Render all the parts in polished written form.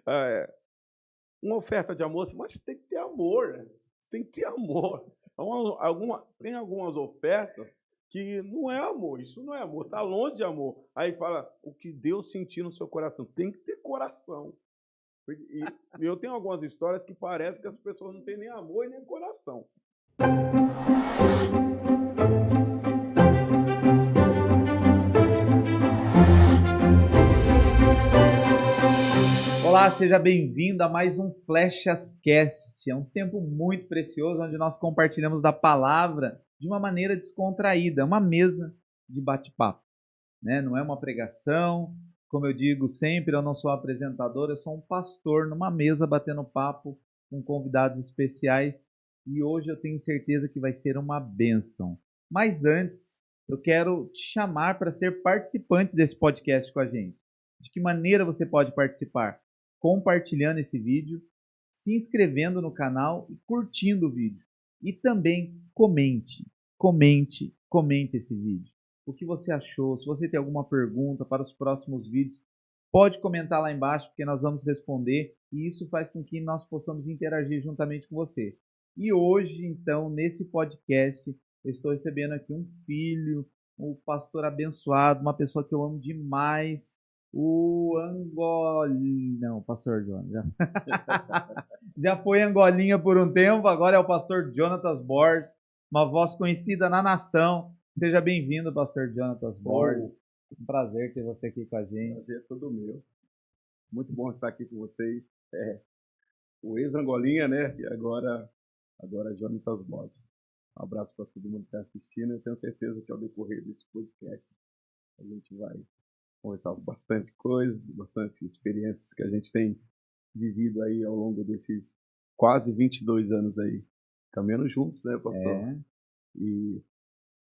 eh, uma oferta de amor, assim, mas você tem que ter amor, né? Você tem que ter amor. Tem algumas ofertas que não é amor, isso não é amor, está longe de amor. Aí fala o que Deus sentiu no seu coração, tem que ter coração. E eu tenho algumas histórias que parece que as pessoas não têm nem amor e nem coração. Olá, seja bem-vindo a mais um Flechas Cast. É um tempo muito precioso onde nós compartilhamos da palavra de uma maneira descontraída, uma mesa de bate-papo, né? Não é uma pregação, como eu digo sempre, eu não sou um apresentador, eu sou um pastor numa mesa batendo papo com convidados especiais e hoje eu tenho certeza que vai ser uma bênção. Mas antes, eu quero te chamar para ser participante desse podcast com a gente. De que maneira você pode participar? Compartilhando esse vídeo, se inscrevendo no canal e curtindo o vídeo. E também comente esse vídeo. O que você achou? Se você tem alguma pergunta para os próximos vídeos, pode comentar lá embaixo, porque nós vamos responder e isso faz com que nós possamos interagir juntamente com você. E hoje, então, nesse podcast, eu estou recebendo aqui um filho, um pastor abençoado, uma pessoa que eu amo demais, o Angolinha. Não, pastor Jonas. Já foi Angolinha por um tempo, agora é o pastor Jonatas Borges, uma voz conhecida na nação. Seja bem-vindo, pastor Jonatas Borges. Um prazer ter você aqui com a gente. Prazer é todo meu. Muito bom estar aqui com vocês. O ex-Angolinha, né? E agora Jonatas Borges. Um abraço para todo mundo que está assistindo. Eu tenho certeza que ao decorrer desse podcast a gente vai conversar bastante coisas, bastante experiências que a gente tem vivido aí ao longo desses quase 22 anos aí. Caminhando juntos, né, pastor? E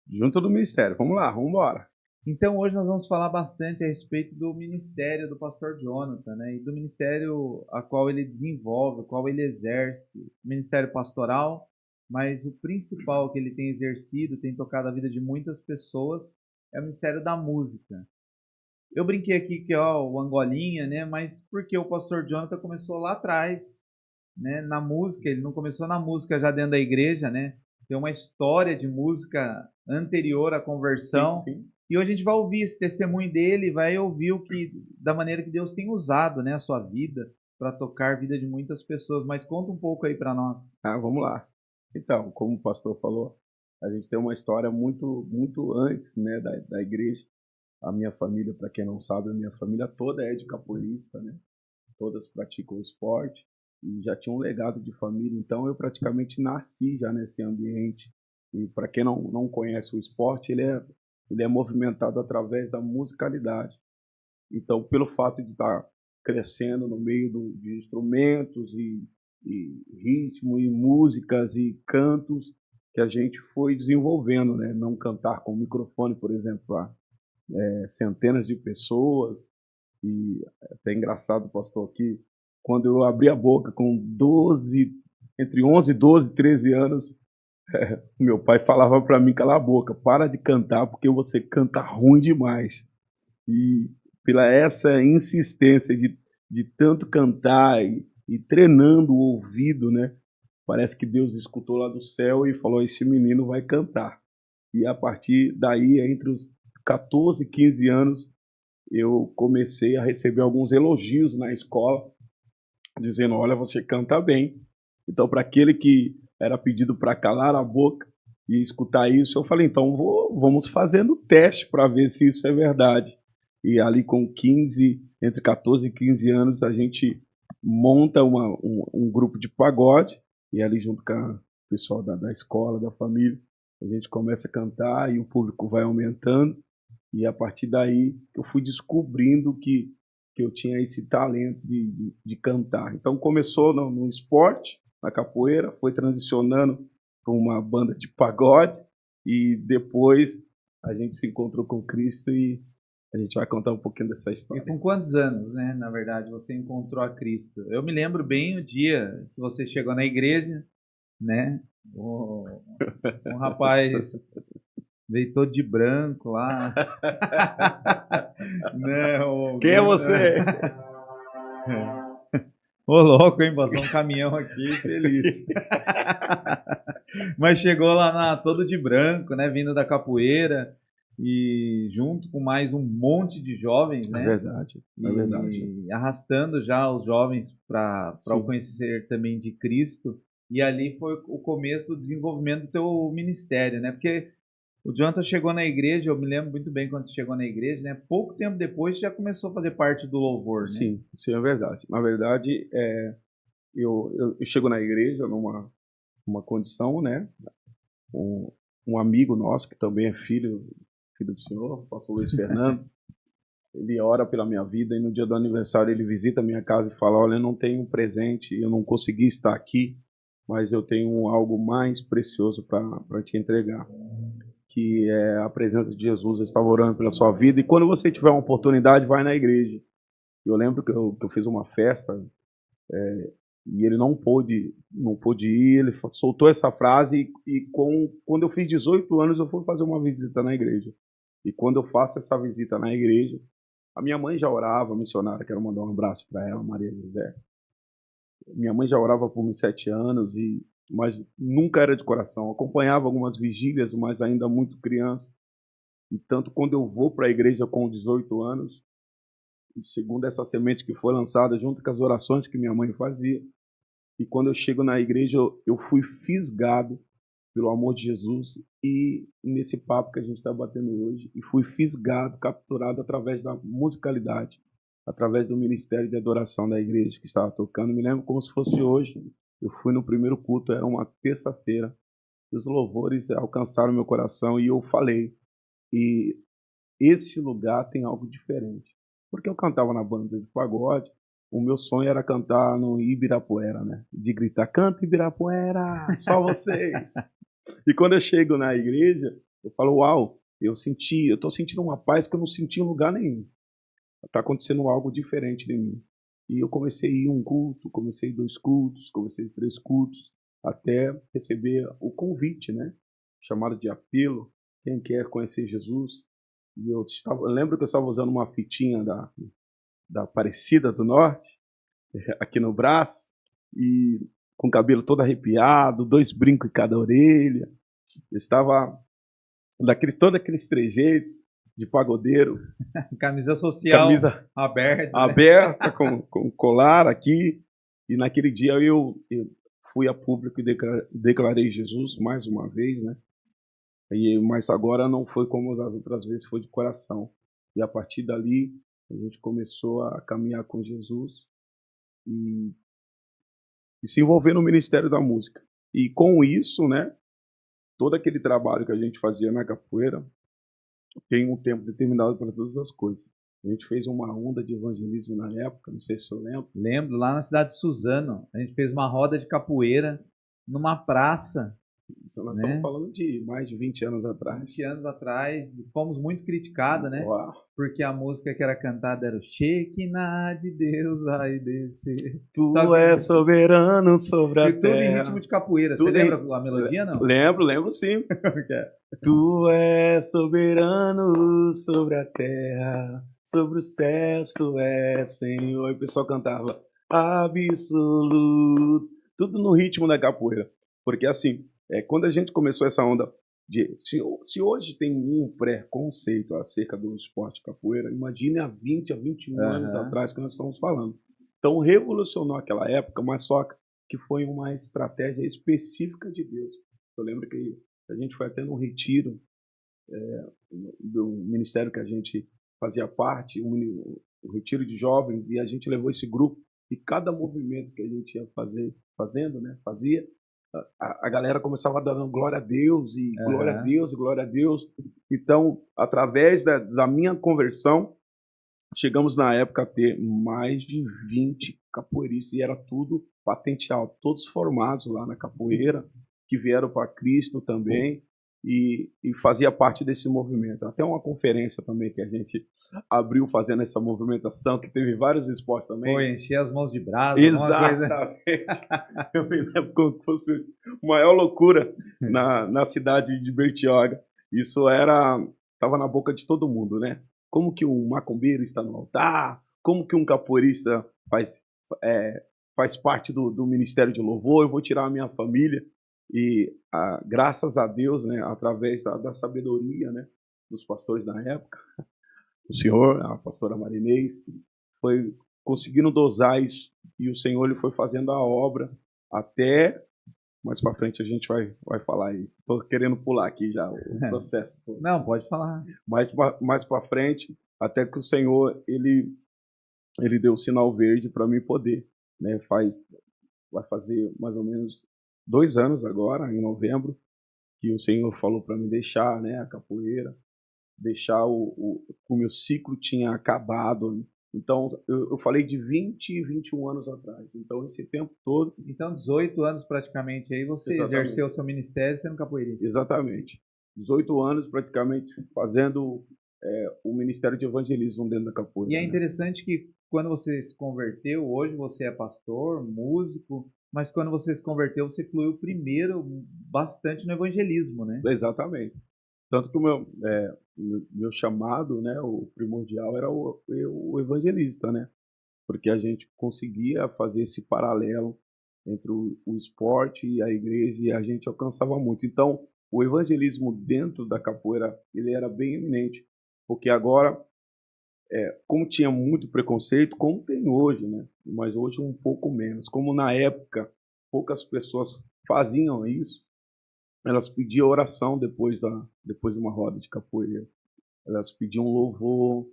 junto do ministério. Vamos lá, vamos embora. Então hoje nós vamos falar bastante a respeito do ministério do pastor Jonathan, né? E do ministério a qual ele desenvolve, o qual ele exerce, o ministério pastoral, mas o principal que ele tem exercido, tem tocado a vida de muitas pessoas, é o ministério da música. Eu brinquei aqui que ó, o Angolinha, né? Mas porque o pastor Jonathan começou lá atrás, né? Na música, ele não começou na música já dentro da igreja, né? Tem uma história de música anterior à conversão. Sim. E hoje a gente vai ouvir esse testemunho dele, vai ouvir o que, da maneira que Deus tem usado, né, a sua vida para tocar a vida de muitas pessoas. Mas conta um pouco aí para nós. Vamos lá. Então, como o pastor falou, a gente tem uma história muito antes, né, da igreja. A minha família, para quem não sabe, a minha família toda é de capoeirista, né? Todas praticam esporte e já tinha um legado de família. Então, eu praticamente nasci já nesse ambiente. E para quem não conhece o esporte, ele é movimentado através da musicalidade. Então, pelo fato de estar crescendo no meio de instrumentos e ritmo e músicas e cantos que a gente foi desenvolvendo, né? Não cantar com microfone, por exemplo, para centenas de pessoas. E é até engraçado, pastor, que quando eu abri a boca com 12, entre 11, 12 e 13 anos, meu pai falava para mim, cala a boca, para de cantar porque você canta ruim demais. E pela essa insistência de tanto cantar e treinando o ouvido, né? Parece que Deus escutou lá do céu e falou, esse menino vai cantar. E a partir daí, entre os 14 e 15 anos, eu comecei a receber alguns elogios na escola, dizendo, olha, você canta bem. Então, para aquele que era pedido para calar a boca e escutar isso, eu falei, então vamos fazendo teste para ver se isso é verdade. E ali com 15, entre 14 e 15 anos, a gente monta um grupo de pagode, e ali junto com o pessoal da escola, da família, a gente começa a cantar e o público vai aumentando. E a partir daí eu fui descobrindo que eu tinha esse talento de cantar. Então começou no esporte, na capoeira, foi transicionando para uma banda de pagode e depois a gente se encontrou com Cristo e a gente vai contar um pouquinho dessa história. E com quantos anos, né, na verdade, você encontrou a Cristo? Eu me lembro bem o dia que você chegou na igreja, né? Um rapaz veio todo de branco lá. Quem é você? Ô, louco, hein? Passou um caminhão aqui, feliz. Mas chegou lá todo de branco, né? Vindo da capoeira e junto com mais um monte de jovens, É né? verdade, é verdade. E arrastando já os jovens para o Sim. conhecer também de Cristo. E ali foi o começo do desenvolvimento do teu ministério, né? Porque o Jonathan chegou na igreja, eu me lembro muito bem quando você chegou na igreja, né? Pouco tempo depois já começou a fazer parte do louvor, né? Sim, sim, é verdade. Na verdade, eu chego na igreja numa condição, né? Um amigo nosso, que também é filho do senhor, o pastor Luiz Fernando, ele ora pela minha vida e no dia do aniversário ele visita a minha casa e fala: olha, eu não tenho um presente, eu não consegui estar aqui, mas eu tenho algo mais precioso para te entregar, que é a presença de Jesus. Eu estava orando pela sua vida e quando você tiver uma oportunidade, vai na igreja. Eu lembro que eu fiz uma festa e ele não pôde ir, ele soltou essa frase quando eu fiz 18 anos eu fui fazer uma visita na igreja. E quando eu faço essa visita na igreja, a minha mãe já orava, missionária, quero mandar um abraço para ela, Maria José. Minha mãe já orava por mim 7 anos, mas nunca era de coração. Acompanhava algumas vigílias, mas ainda muito criança. E tanto quando eu vou para a igreja com 18 anos, e segundo essa semente que foi lançada junto com as orações que minha mãe fazia, e quando eu chego na igreja, eu fui fisgado pelo amor de Jesus e nesse papo que a gente está batendo hoje, e fui fisgado, capturado através da musicalidade, através do ministério de adoração da igreja que estava tocando. Me lembro como se fosse hoje. Eu fui no primeiro culto, era uma terça-feira, e os louvores alcançaram meu coração e eu falei, e esse lugar tem algo diferente. Porque eu cantava na banda de pagode, o meu sonho era cantar no Ibirapuera, né? De gritar: canta Ibirapuera, só vocês. E quando eu chego na igreja, eu falo: uau, eu tô sentindo uma paz que eu não senti em lugar nenhum. Tá acontecendo algo diferente em mim. E eu comecei a ir um culto, comecei 2 cultos, comecei 3 cultos, até receber o convite, né? Chamado de apelo, quem quer conhecer Jesus. E eu lembro que eu estava usando uma fitinha da Aparecida do Norte, aqui no braço, e com o cabelo todo arrepiado, 2 brincos em cada orelha. Eu estava todos aqueles trejeitos de pagodeiro, Camisa social camisa aberta, né? aberta, com colar aqui. E naquele dia eu fui a público e declarei Jesus mais uma vez, né? Mas agora não foi como das outras vezes, foi de coração. E a partir dali, a gente começou a caminhar com Jesus e, e se envolver no ministério da música. E com isso, né, todo aquele trabalho que a gente fazia na capoeira tem um tempo determinado para todas as coisas. A gente fez uma onda de evangelismo na época, não sei se eu lembro. Lembro, lá na cidade de Suzano, a gente fez uma roda de capoeira numa praça, Isso nós estamos né? falando de mais de 20 anos atrás. 20 anos atrás, fomos muito criticados, né? Uau. Porque a música que era cantada era o Shekinah de Deus vai descer. Tu és soberano sobre a E tudo em terra. ritmo de capoeira. Você Tudo lembra a melodia, não? Lembro sim. Tu és soberano sobre a terra, sobre os céus tu és Senhor. E o pessoal cantava absoluto. Tudo no ritmo da capoeira. Porque assim, quando a gente começou essa onda se hoje tem um preconceito acerca do esporte capoeira, imagine há 20, a 21 anos atrás que nós estamos falando. Então revolucionou aquela época, mas só que foi uma estratégia específica de Deus. Eu lembro que a gente foi até num retiro do ministério que a gente fazia parte, o retiro de jovens, e a gente levou esse grupo, e cada movimento que a gente ia fazendo, né, fazia, a galera começava dando glória a Deus, e glória a Deus, e glória a Deus. Então, através da minha conversão, chegamos na época a ter mais de 20 capoeiristas, e era tudo patenteado, todos formados lá na capoeira, que vieram para Cristo também, e fazia parte desse movimento. Até uma conferência também que a gente abriu fazendo essa movimentação, que teve vários esportes também. Foi encher as mãos de brasa, Exatamente. Eu me lembro como fosse a maior loucura na cidade de Bertioga. Isso estava na boca de todo mundo, né? Como que um macumbeiro está no altar? Como que um capoeirista faz faz parte do Ministério de Louvor, eu vou tirar a minha família. E graças a Deus, né, através da sabedoria, né, dos pastores da época, o senhor, a pastora Marinês, foi conseguindo dosar isso, e o Senhor ele foi fazendo a obra até mais para frente a gente vai falar aí. Estou querendo pular aqui já o processo todo. Não, pode falar. Mais para frente, até que o Senhor ele deu o sinal verde para mim poder, né? Vai fazer mais ou menos 2 anos agora, em novembro, que o Senhor falou para mim deixar, né, a capoeira, deixar o meu ciclo tinha acabado. Então, eu falei de 20, 21 anos atrás. Então, esse tempo todo... Então, 18 anos praticamente aí você exerceu o seu ministério sendo capoeirista. Exatamente. 18 anos praticamente fazendo o ministério de evangelismo dentro da capoeira. E é interessante que quando você se converteu, hoje você é pastor, músico, mas quando você se converteu, você fluiu primeiro bastante no evangelismo, né? Exatamente. Tanto que o meu chamado, né, o primordial era o evangelista, né? Porque a gente conseguia fazer esse paralelo entre o esporte e a igreja e a gente alcançava muito. Então, o evangelismo dentro da capoeira, ele era bem eminente, porque agora, como tinha muito preconceito, como tem hoje, né? Mas hoje um pouco menos. Como na época poucas pessoas faziam isso, elas pediam oração depois de uma roda de capoeira. Elas pediam louvor,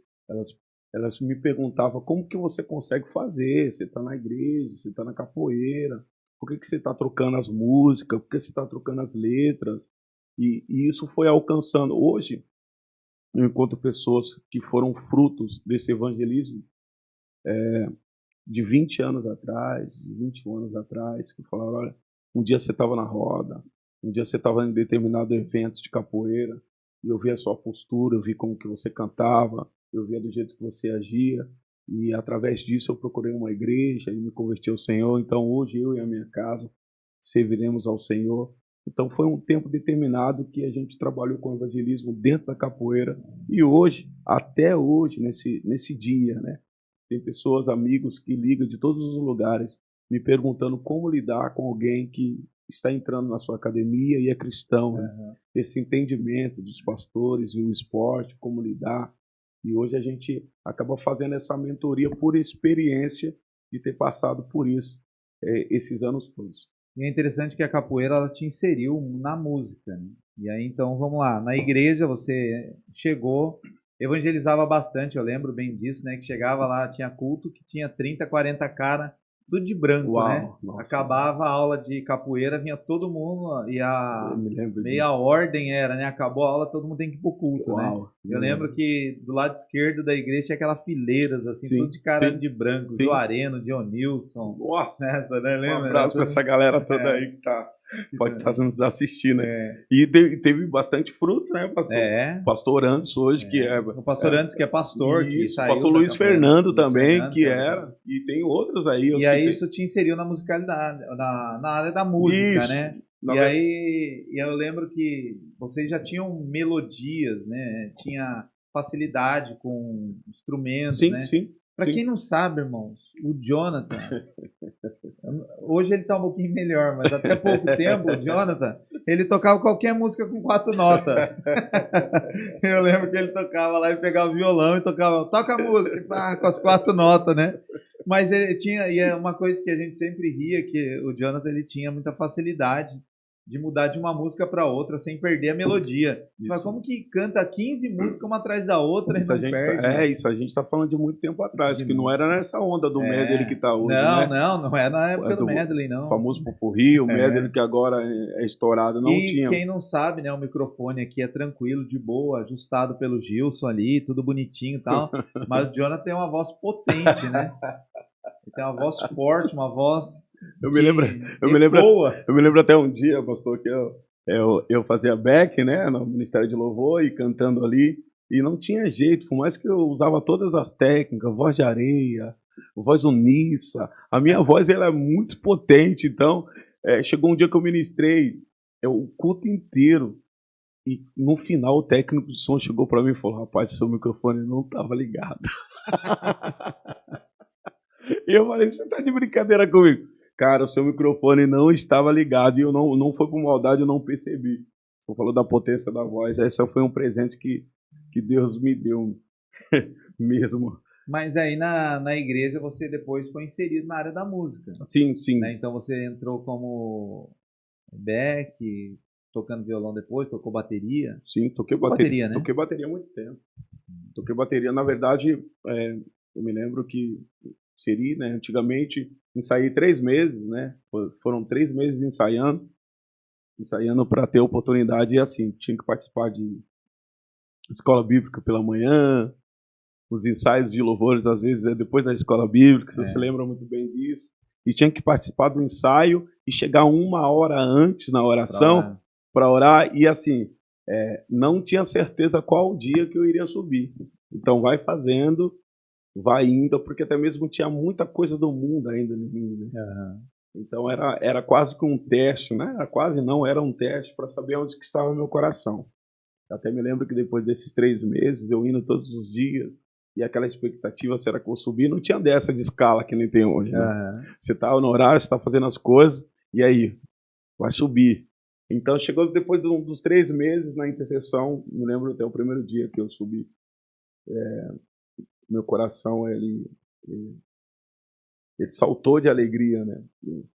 elas me perguntavam como que você consegue fazer, você está na igreja, você está na capoeira, por que você está trocando as músicas, por que você está trocando as letras, e isso foi alcançando. Hoje, eu encontro pessoas que foram frutos desse evangelismo de 20 anos atrás, de 21 anos atrás, que falaram, olha, um dia você estava na roda, um dia você estava em determinado evento de capoeira, e eu vi a sua postura, eu vi como que você cantava, eu via do jeito que você agia, e através disso eu procurei uma igreja e me converti ao Senhor. Então hoje eu e a minha casa serviremos ao Senhor. Então foi um tempo determinado que a gente trabalhou com o evangelismo dentro da capoeira, e hoje, até hoje, nesse dia, né, tem pessoas, amigos que ligam de todos os lugares me perguntando como lidar com alguém que está entrando na sua academia e é cristão, né? Esse entendimento dos pastores e o esporte, como lidar. E hoje a gente acaba fazendo essa mentoria por experiência de ter passado por isso esses anos todos. E é interessante que a capoeira ela te inseriu na música, né? E aí então vamos lá, na igreja você chegou, evangelizava bastante, eu lembro bem disso, né? Que chegava lá, tinha culto que tinha 30, 40 cara, tudo de branco, Uau, né? nossa. Acabava a aula de capoeira, vinha todo mundo e a Eu me lembro meia disso. ordem era, né? Acabou a aula, todo mundo tem que ir pro culto, Uau, né? Eu lembro que do lado esquerdo da igreja tinha aquelas fileiras, assim, sim, tudo de cara sim, de branco, sim. Juareno, Dionilson. Nossa, Essa, né? um Lembra? abraço para essa galera toda aí que pode estar nos assistindo. E teve bastante frutos, né, pastor? Pastor Anderson hoje, que é... O pastor Anderson, que é pastor, que Isso, saiu pastor da Luiz capoeira. Fernando Luiz também, Fernando que também. era. E tem outros aí. Eu E aí citei. isso te inseriu na musicalidade, na área da música, Isso, né? na E verdade. aí eu lembro que vocês já tinham melodias, né? Tinha facilidade com instrumentos, Sim, né? sim. Para sim. quem não sabe, irmãos, o Jonathan, hoje ele tá um pouquinho melhor, mas até pouco tempo, o Jonathan, ele tocava qualquer música com 4 notas. Eu lembro que ele tocava lá e pegava o violão e tocava, toca a música, com as 4 notas, né? Mas ele tinha, e é uma coisa que a gente sempre ria, que o Jonathan ele tinha muita facilidade de mudar de uma música para outra sem perder a melodia. Mas como que canta 15 músicas uma atrás da outra Isso e a não gente perde? isso a gente tá falando de muito tempo atrás, que não era nessa onda do medley que tá hoje, não, né? não é na época do medley, O não. famoso Popurrí, o medley que agora é estourado, não E tinha. quem não sabe, né, o microfone aqui é tranquilo, de boa, ajustado pelo Gilson ali, tudo bonitinho e tal. Mas o Jonathan tem uma voz potente, né? Ele tem uma voz forte, uma voz Eu me lembro até um dia, pastor, que eu fazia back, né, no Ministério de Louvor e cantando ali, e não tinha jeito, por mais que eu usava todas as técnicas, voz de areia, voz unissa, a minha voz ela é muito potente, então chegou um dia que eu ministrei o culto inteiro, e no final o técnico de som chegou para mim e falou, rapaz, seu microfone não estava ligado. E eu falei, você tá de brincadeira comigo? Cara, o seu microfone não estava ligado e eu não foi por maldade, eu não percebi. Você falou da potência da voz, esse foi um presente que Deus me deu mesmo. Mas aí na igreja você depois foi inserido na área da música, Sim, né? sim, Então você entrou como back, tocando violão depois, tocou bateria. sim, Tocou bateria, né? toquei bateria há muito tempo. Toquei bateria, na verdade, eu me lembro que seria, né, antigamente, ensaiei 3 meses, né? Foram 3 meses ensaiando para ter oportunidade e assim, tinha que participar de escola bíblica pela manhã, os ensaios de louvores às vezes é depois da escola bíblica, você se lembra muito bem disso, e tinha que participar do ensaio e chegar 1 hora antes na oração para orar e assim, não tinha certeza qual dia que eu iria subir. Então vai fazendo, vai indo, porque até mesmo tinha muita coisa do mundo ainda em mim, né? Uhum. Então era quase que um teste, né? Era quase não, era um teste para saber onde que estava o meu coração. Eu até me lembro que depois desses 3 meses, eu indo todos os dias, e aquela expectativa, será que eu vou subir? Não tinha dessa de escala que nem tem hoje, né? Uhum. Você está no horário, você está fazendo as coisas, e aí? Vai subir. Então, chegou depois dos 3 meses na intercessão, me lembro até o primeiro dia que eu subi, meu coração, ele saltou de alegria, né?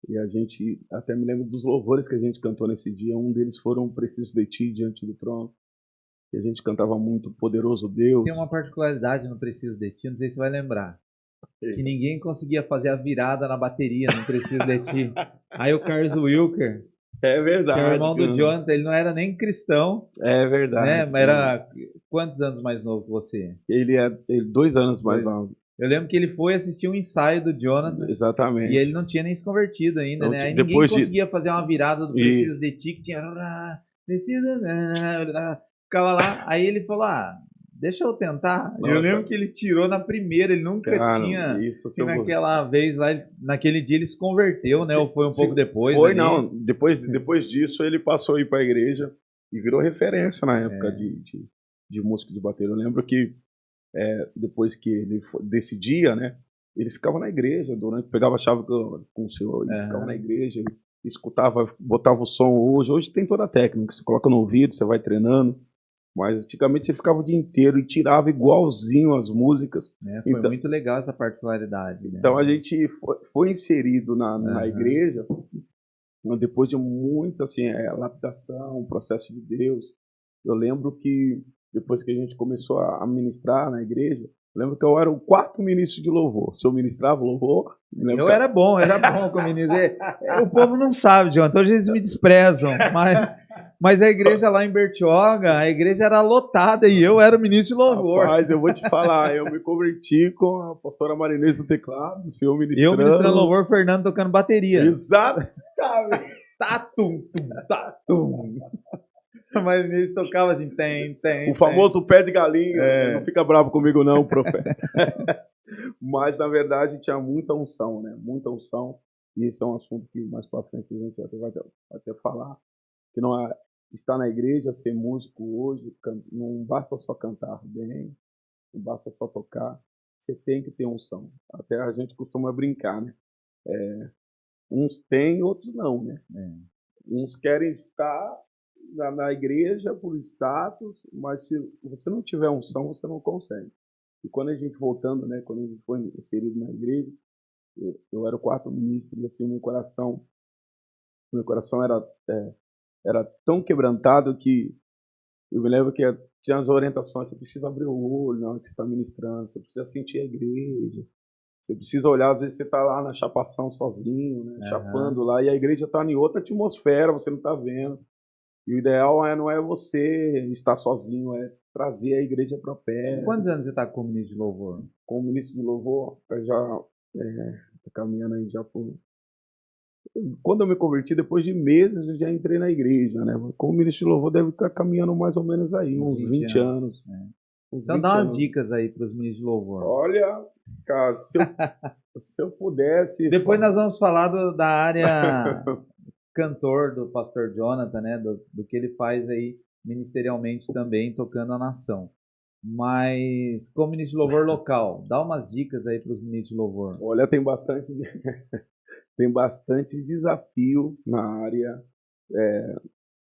E a gente, até me lembro dos louvores que a gente cantou nesse dia, um deles foram Preciso de Ti, Diante do Trono, e a gente cantava muito Poderoso Deus. Tem uma particularidade no Preciso de Ti, não sei se você vai lembrar. Que ninguém conseguia fazer a virada na bateria, não Preciso de Ti. Aí o Carlos Wilker, É verdade. que é o irmão do Jonathan, ele não era nem cristão. É verdade. Né? Mas era quantos anos mais novo que você? Ele é 2 anos mais novo. Eu lembro que ele foi assistir um ensaio do Jonathan. Exatamente. E ele não tinha nem se convertido ainda, Não né? Aí depois ninguém conseguia fazer uma virada do Preciso de Ti, que tinha... Precisa... Ficava lá. Aí ele falou, deixa eu tentar. Nossa. Eu lembro que ele tirou na primeira, ele nunca tinha... E naquela vez lá, naquele dia ele se converteu, né? Ou foi um pouco depois? Foi, ali? Não. Depois disso ele passou a ir para a igreja e virou referência na época de música de bateria. Eu lembro que depois que ele decidia, né? Ele ficava na igreja, pegava a chave com o senhor, ele ficava na igreja, ele escutava, botava o som. Hoje tem toda a técnica, você coloca no ouvido, você vai treinando, mas antigamente ele ficava o dia inteiro e tirava igualzinho as músicas. Foi então, muito legal essa particularidade. Né? Então a gente foi inserido na igreja, depois de muita assim, lapidação, processo de Deus. Eu lembro que depois que a gente começou a ministrar na igreja, lembro que eu era o 4º ministro de louvor. Se eu ministrava louvor... Eu era bom com o ministro. O povo não sabe, John, então eles me desprezam. Mas a igreja lá em Bertioga, a igreja era lotada e eu era o ministro de louvor. Rapaz, eu vou te falar, eu me converti com a pastora Marinês do teclado, o senhor ministrando. Eu ministrando louvor, o Fernando tocando bateria. Exatamente. Tatum, tatum. Mas eles tocavam assim, tem. O famoso pé de galinha. Não fica bravo comigo não, profeta. Mas, na verdade, tinha muita unção, né? Muita unção. E esse é um assunto que mais pra frente a gente vai até falar. Que não estar na igreja, ser músico hoje, não basta só cantar bem, não basta só tocar. Você tem que ter unção. Até a gente costuma brincar, né? Uns têm, outros não, né? Uns querem estar na igreja por status, mas se você não tiver unção, você não consegue. E quando a gente voltando, né, quando a gente foi inserido na igreja, eu era o 4º ministro e assim meu coração era tão quebrantado que eu me lembro que tinha as orientações, você precisa abrir o olho na hora que você está ministrando, você precisa sentir a igreja, você precisa olhar, às vezes você está lá na chapação sozinho, né, chapando lá, e a igreja está em outra atmosfera, você não está vendo. E o ideal não é você estar sozinho, é trazer a igreja para perto. Quantos anos você está como ministro de louvor? Como ministro de louvor, eu já caminhando aí já por... Quando eu me converti, depois de meses, eu já entrei na igreja, né? Como ministro de louvor, deve estar caminhando mais ou menos aí, uns 20 anos. Então dá umas dicas aí para os ministros de louvor. Olha, cara, se eu pudesse... Depois nós vamos falar da área... cantor do pastor Jonathan, né, do que ele faz aí ministerialmente também, tocando a nação. Mas como ministro de louvor local, dá umas dicas aí para os ministros de louvor. Olha, tem bastante, tem bastante desafio na área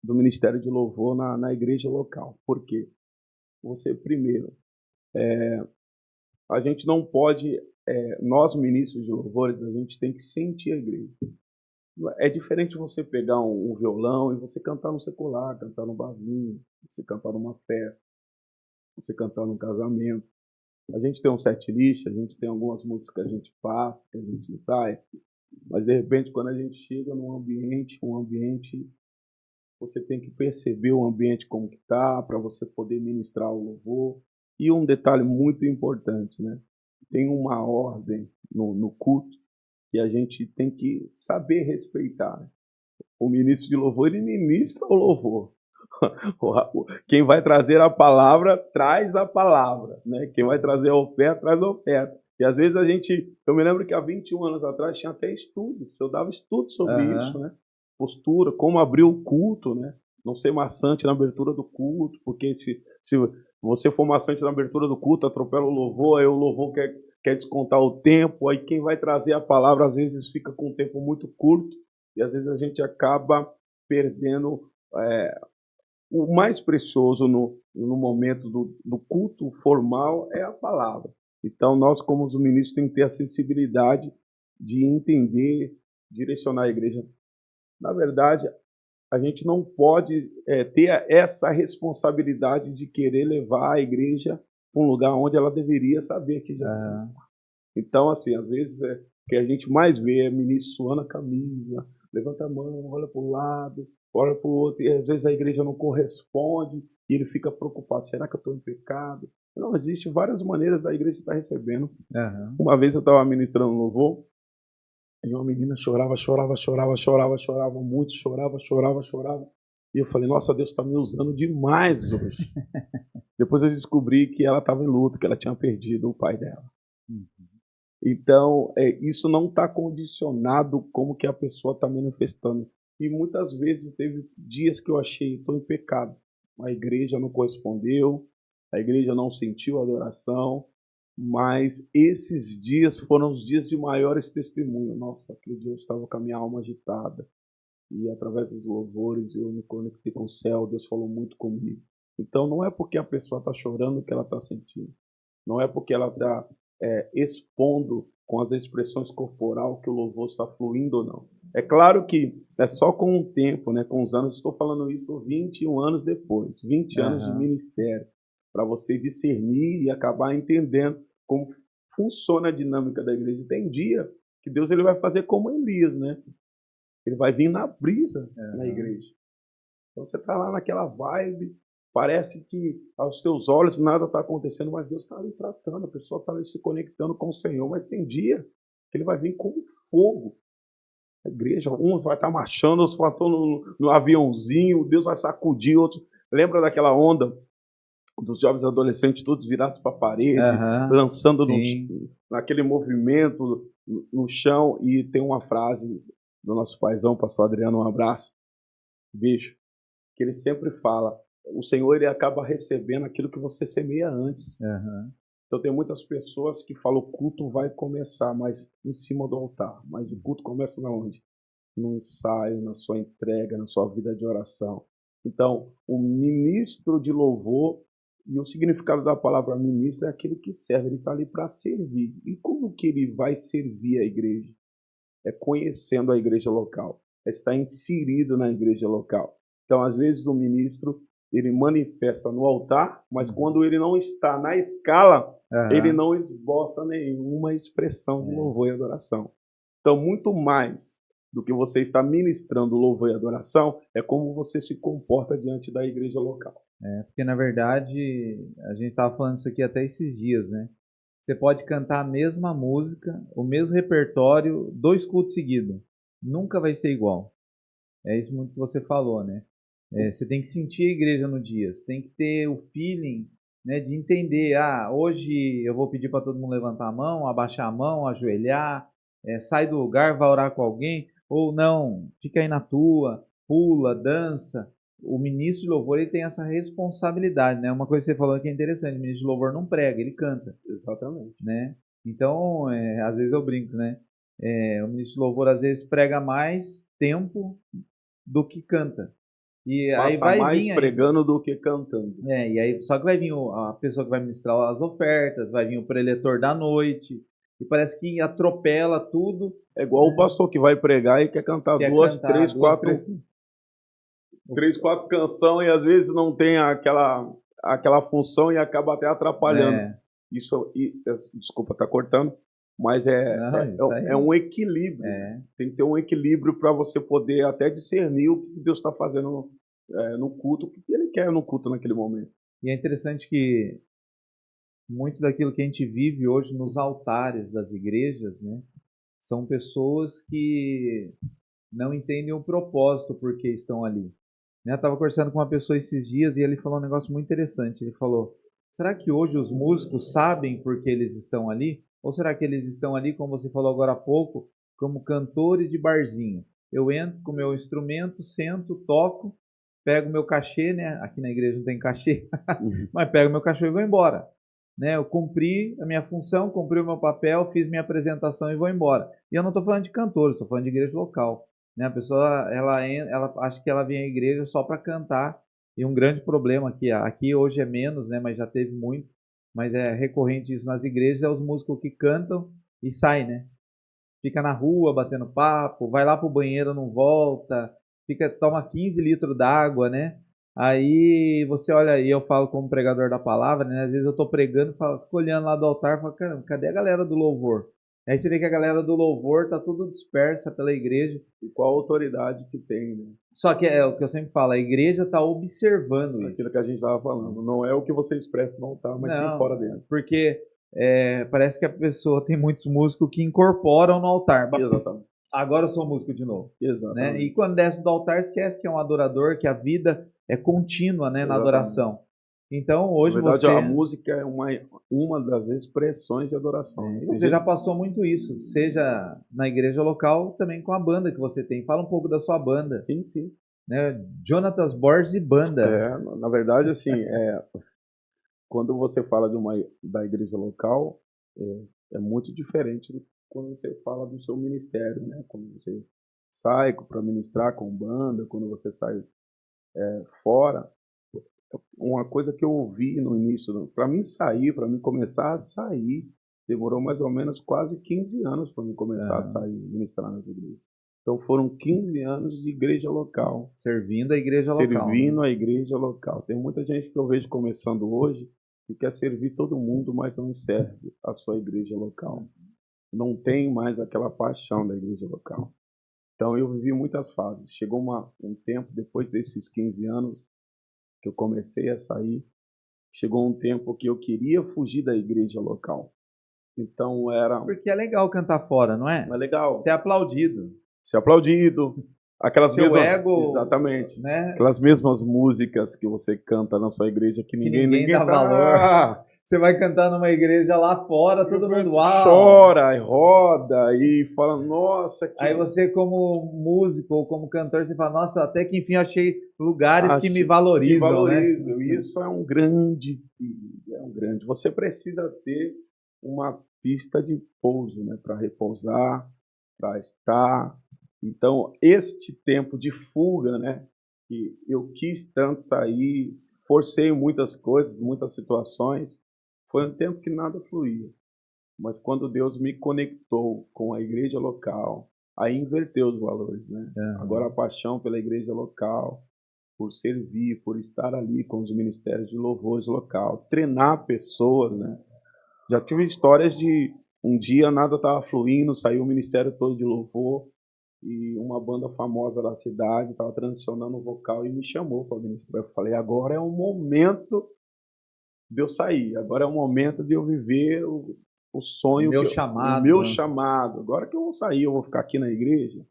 do Ministério de Louvor na igreja local. Por quê? Você, primeiro, a gente não pode, nós ministros de louvores, a gente tem que sentir a igreja. É diferente você pegar um violão e você cantar no secular, cantar no barzinho, você cantar numa festa, você cantar num casamento. A gente tem um set list, a gente tem algumas músicas que a gente passa, que a gente ensaia, mas de repente quando a gente chega num ambiente, você tem que perceber o ambiente como que tá, para você poder ministrar o louvor. E um detalhe muito importante, né? Tem uma ordem no culto que a gente tem que saber respeitar. O ministro de louvor, ele ministra o louvor. Quem vai trazer a palavra, traz a palavra. Né? Quem vai trazer a oferta, traz a oferta. E às vezes eu me lembro que há 21 anos atrás tinha até estudos. Eu dava estudo sobre isso, né? Postura, como abrir o culto, né? Não ser maçante na abertura do culto, porque se você for maçante na abertura do culto, atropela o louvor, aí o louvor quer descontar o tempo, aí quem vai trazer a palavra às vezes fica com um tempo muito curto, e às vezes a gente acaba perdendo o mais precioso no momento do culto formal é a palavra. Então, nós, como os ministros, temos que ter a sensibilidade de entender, direcionar a igreja. Na verdade, a gente não pode ter essa responsabilidade de querer levar a igreja para um lugar onde ela deveria saber que já está. Então, assim, às vezes o que a gente mais vê é ministro suando a camisa, levanta a mão, olha para o lado, olha para o outro, e às vezes a igreja não corresponde, e ele fica preocupado, será que eu estou em pecado? Não, existem várias maneiras da igreja estar recebendo. Uma vez eu estava ministrando louvor, e uma menina chorava muito, chorava. E eu falei, nossa, Deus está me usando demais hoje. Depois eu descobri que ela estava em luto, que ela tinha perdido o pai dela. Então, isso não está condicionado como que a pessoa está manifestando. E muitas vezes teve dias que eu achei, estou em pecado. A igreja não correspondeu, a igreja não sentiu a adoração, mas esses dias foram os dias de maiores testemunhos. Nossa, aquele dia eu estava com a minha alma agitada. E através dos louvores eu me conectei com o céu, Deus falou muito comigo. Então não é porque a pessoa está chorando que ela está sentindo. Não é porque ela está expondo com as expressões corporal que o louvor está fluindo ou não. É claro que é só com o tempo, né, com os anos, estou falando isso 21 anos depois, 20 anos de ministério, para você discernir e acabar entendendo como funciona a dinâmica da igreja. Tem dia que Deus ele vai fazer como Elias, né? Ele vai vir na brisa na igreja. Então você está lá naquela vibe, parece que aos teus olhos nada está acontecendo, mas Deus está ali tratando, a pessoa está ali se conectando com o Senhor. Mas tem dia que ele vai vir com fogo. A igreja, uns vai estar marchando, outros vai estar no aviãozinho, Deus vai sacudir, outros. Lembra daquela onda dos jovens adolescentes todos virados para a parede, lançando naquele movimento no chão? E tem uma frase do nosso paizão, pastor Adriano, um abraço, beijo, que ele sempre fala, o Senhor ele acaba recebendo aquilo que você semeia antes. Então tem muitas pessoas que falam, o culto vai começar, mas em cima do altar. Mas o culto começa na onde? No ensaio, na sua entrega, na sua vida de oração. Então, o ministro de louvor, e o significado da palavra ministro é aquele que serve, ele está ali para servir. E como que ele vai servir a igreja? É conhecendo a igreja local, é estar inserido na igreja local. Então, às vezes, o ministro ele manifesta no altar, mas quando ele não está na escala, ele não esboça nenhuma expressão de louvor e adoração. Então, muito mais do que você está ministrando louvor e adoração, é como você se comporta diante da igreja local. Porque, na verdade, a gente estava falando isso aqui até esses dias, né? Você pode cantar a mesma música, o mesmo repertório, 2 cultos seguidos. Nunca vai ser igual. É isso muito que você falou, né? Você tem que sentir a igreja no dia. Você tem que ter o feeling, né, de entender. Hoje eu vou pedir para todo mundo levantar a mão, abaixar a mão, ajoelhar, sai do lugar, vai orar com alguém. Ou não, fica aí na tua, pula, dança. o ministro de louvor ele tem essa responsabilidade, né? Uma coisa que você falou que é interessante, o ministro de louvor não prega, ele canta, Exatamente. né? Então, às vezes eu brinco, né? O ministro de louvor às vezes prega mais tempo do que canta. E aí Passa vai mais vir aí, pregando do que cantando. e aí só que vai vir a pessoa que vai ministrar as ofertas, vai vir o preletor da noite, e parece que atropela tudo, É igual o pastor que vai pregar e quer cantar quer duas, cantar três, duas, quatro, três. três, quatro canções e às vezes não tem aquela função e acaba até atrapalhando. É, Isso, desculpa, tá cortando, mas não, isso é aí. um equilíbrio. É. Tem que ter um equilíbrio para você poder até discernir o que Deus está fazendo no culto, o que ele quer no culto naquele momento. E é interessante que muito daquilo que a gente vive hoje nos altares das igrejas, né, são pessoas que não entendem o propósito por que estão ali. Né, eu estava conversando com uma pessoa esses dias e ele falou um negócio muito interessante. Ele falou: será que hoje os músicos sabem por que eles estão ali? Ou será que eles estão ali, como você falou agora há pouco, como cantores de barzinho? Eu entro com o meu instrumento, sento, toco, pego meu cachê, né? Aqui na igreja não tem cachê, mas pego meu cachê e vou embora. Né? Eu cumpri a minha função, cumpri o meu papel, fiz minha apresentação e vou embora. E eu não estou falando de cantores, estou falando de igreja local. Né? A pessoa, ela acha que ela vem à igreja só para cantar. E um grande problema aqui hoje é menos, né? Mas já teve muito, mas é recorrente isso nas igrejas, é os músicos que cantam e saem, né? Fica na rua batendo papo, vai lá pro banheiro, não volta, toma 15 litros d'água, né? Aí você olha aí, eu falo como pregador da palavra, né? Às vezes eu tô pregando, fico olhando lá do altar, falo, caramba, cadê a galera do louvor? Aí você vê que a galera do louvor tá tudo dispersa pela igreja. E qual a autoridade que tem, né? Só que é o que eu sempre falo, a igreja tá observando Aquilo isso. que a gente estava falando. Não é o que você expressa no altar, mas sim Não, fora dele. porque parece que a pessoa tem muitos músicos que incorporam no altar. Exatamente. Agora eu sou músico de novo. Né? E Exatamente. quando desce do altar, esquece que é um adorador, que a vida é contínua, né, na Exatamente. adoração. Então, Na hoje verdade, a você, música é uma das expressões de adoração. Né? Tem você já gente passou muito isso, seja na igreja local, também com a banda que você tem. Fala um pouco da sua banda, sim, sim. né? Jonatas Borges e Banda. Na verdade, assim, quando você fala da igreja local, é muito diferente do quando você fala do seu ministério, né? Quando você sai para ministrar com banda, quando você sai fora. Uma coisa que eu ouvi no início, para mim sair, para mim começar a sair, demorou mais ou menos quase 15 anos para mim começar a Aham. sair, ministrar nas igrejas. Então foram 15 anos de igreja local, Servindo a igreja local, né? servindo a igreja local. Tem muita gente que eu vejo começando hoje que quer servir todo mundo, mas não serve a sua igreja local. Não tem mais aquela paixão da igreja local. Então eu vivi muitas fases. Chegou um tempo, depois desses 15 anos, que eu comecei a sair, chegou um tempo que eu queria fugir da igreja local. Então Porque é legal cantar fora, não é? é legal Ser aplaudido. ser aplaudido, aquelas Seu mesmas, ego, exatamente, né? aquelas mesmas músicas que você canta na sua igreja que Que ninguém, ninguém ninguém dá valor. tá, Você vai cantar numa igreja lá fora, e o todo mundo, vento uau! chora, e roda e fala, nossa, Aí que você, como músico ou como cantor, você fala, nossa, até que enfim achei lugares que me acho que valorizam, né? valorizo. Isso é um grande perigo, é um grande. Você precisa ter uma pista de pouso, né, para repousar, para estar. Então, este tempo de fuga, né, que eu quis tanto sair, forcei muitas coisas, muitas situações, foi um tempo que nada fluía. Mas quando Deus me conectou com a igreja local, aí inverteu os valores, né? Agora a Aham. paixão pela igreja local, por servir, por estar ali com os ministérios de louvores local, treinar pessoas, né? Já tive histórias de um dia nada estava fluindo, saiu o ministério todo de louvor e uma banda famosa da cidade estava transicionando o vocal e me chamou para ministrar. Eu falei, agora é o momento de eu sair, agora é o momento de eu viver o O sonho, meu o meu chamado, né? chamado. Agora que eu vou sair, eu vou ficar aqui na igreja,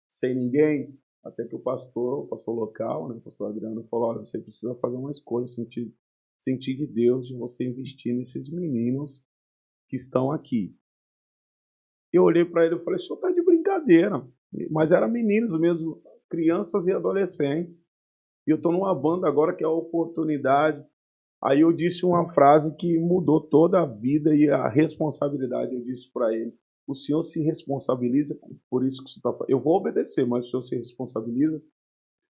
sem ninguém. Até que o pastor local, né, o pastor Adriano, falou: olha, você precisa fazer uma escolha, sentir de Deus, de você investir nesses meninos que estão aqui. Eu olhei para ele e falei: o senhor está de brincadeira. Mas eram meninos mesmo, crianças e adolescentes. E eu estou numa banda agora que é a oportunidade. Aí eu disse uma frase que mudou toda a vida e a responsabilidade. Eu disse para ele: o senhor se responsabiliza por isso que você está fazendo. Eu vou obedecer, mas o senhor se responsabiliza?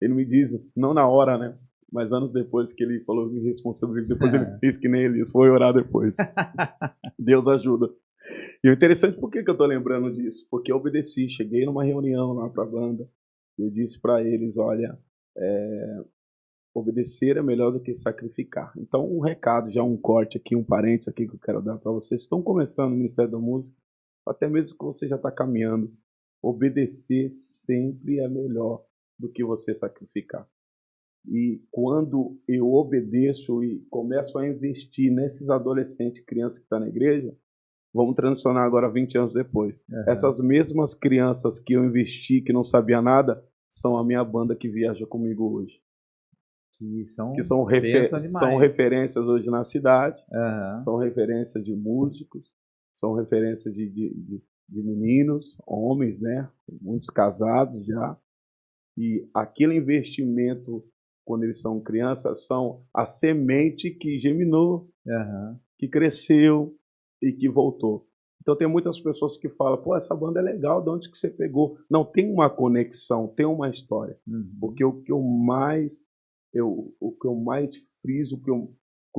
Ele me diz, não na hora, né? Mas anos depois que ele falou, me responsabiliza. Depois ele fez que nem Elias, foi orar depois. Deus ajuda. E o interessante, por que eu estou lembrando disso? Porque eu obedeci, cheguei numa reunião lá para a banda, e eu disse para eles, olha, obedecer é melhor do que sacrificar. Então, um recado, já um corte aqui, um parênteses aqui que eu quero dar para vocês. Estão começando no Ministério da Música, até mesmo que você já está caminhando. Obedecer sempre é melhor do que você sacrificar. E quando eu obedeço e começo a investir nesses adolescentes, crianças que estão na igreja, vamos transicionar agora 20 anos depois. Essas mesmas crianças que eu investi, que não sabia nada, são a minha banda que viaja comigo hoje. Que são São referências hoje na cidade, são referências de músicos, são referências de meninos, homens, né? Muitos casados já. E aquele investimento, quando eles são crianças, são a semente que germinou, que cresceu e que voltou. Então tem muitas pessoas que falam, pô, essa banda é legal, de onde que você pegou? Não, tem uma conexão, tem uma história. Porque o que eu mais friso, o que eu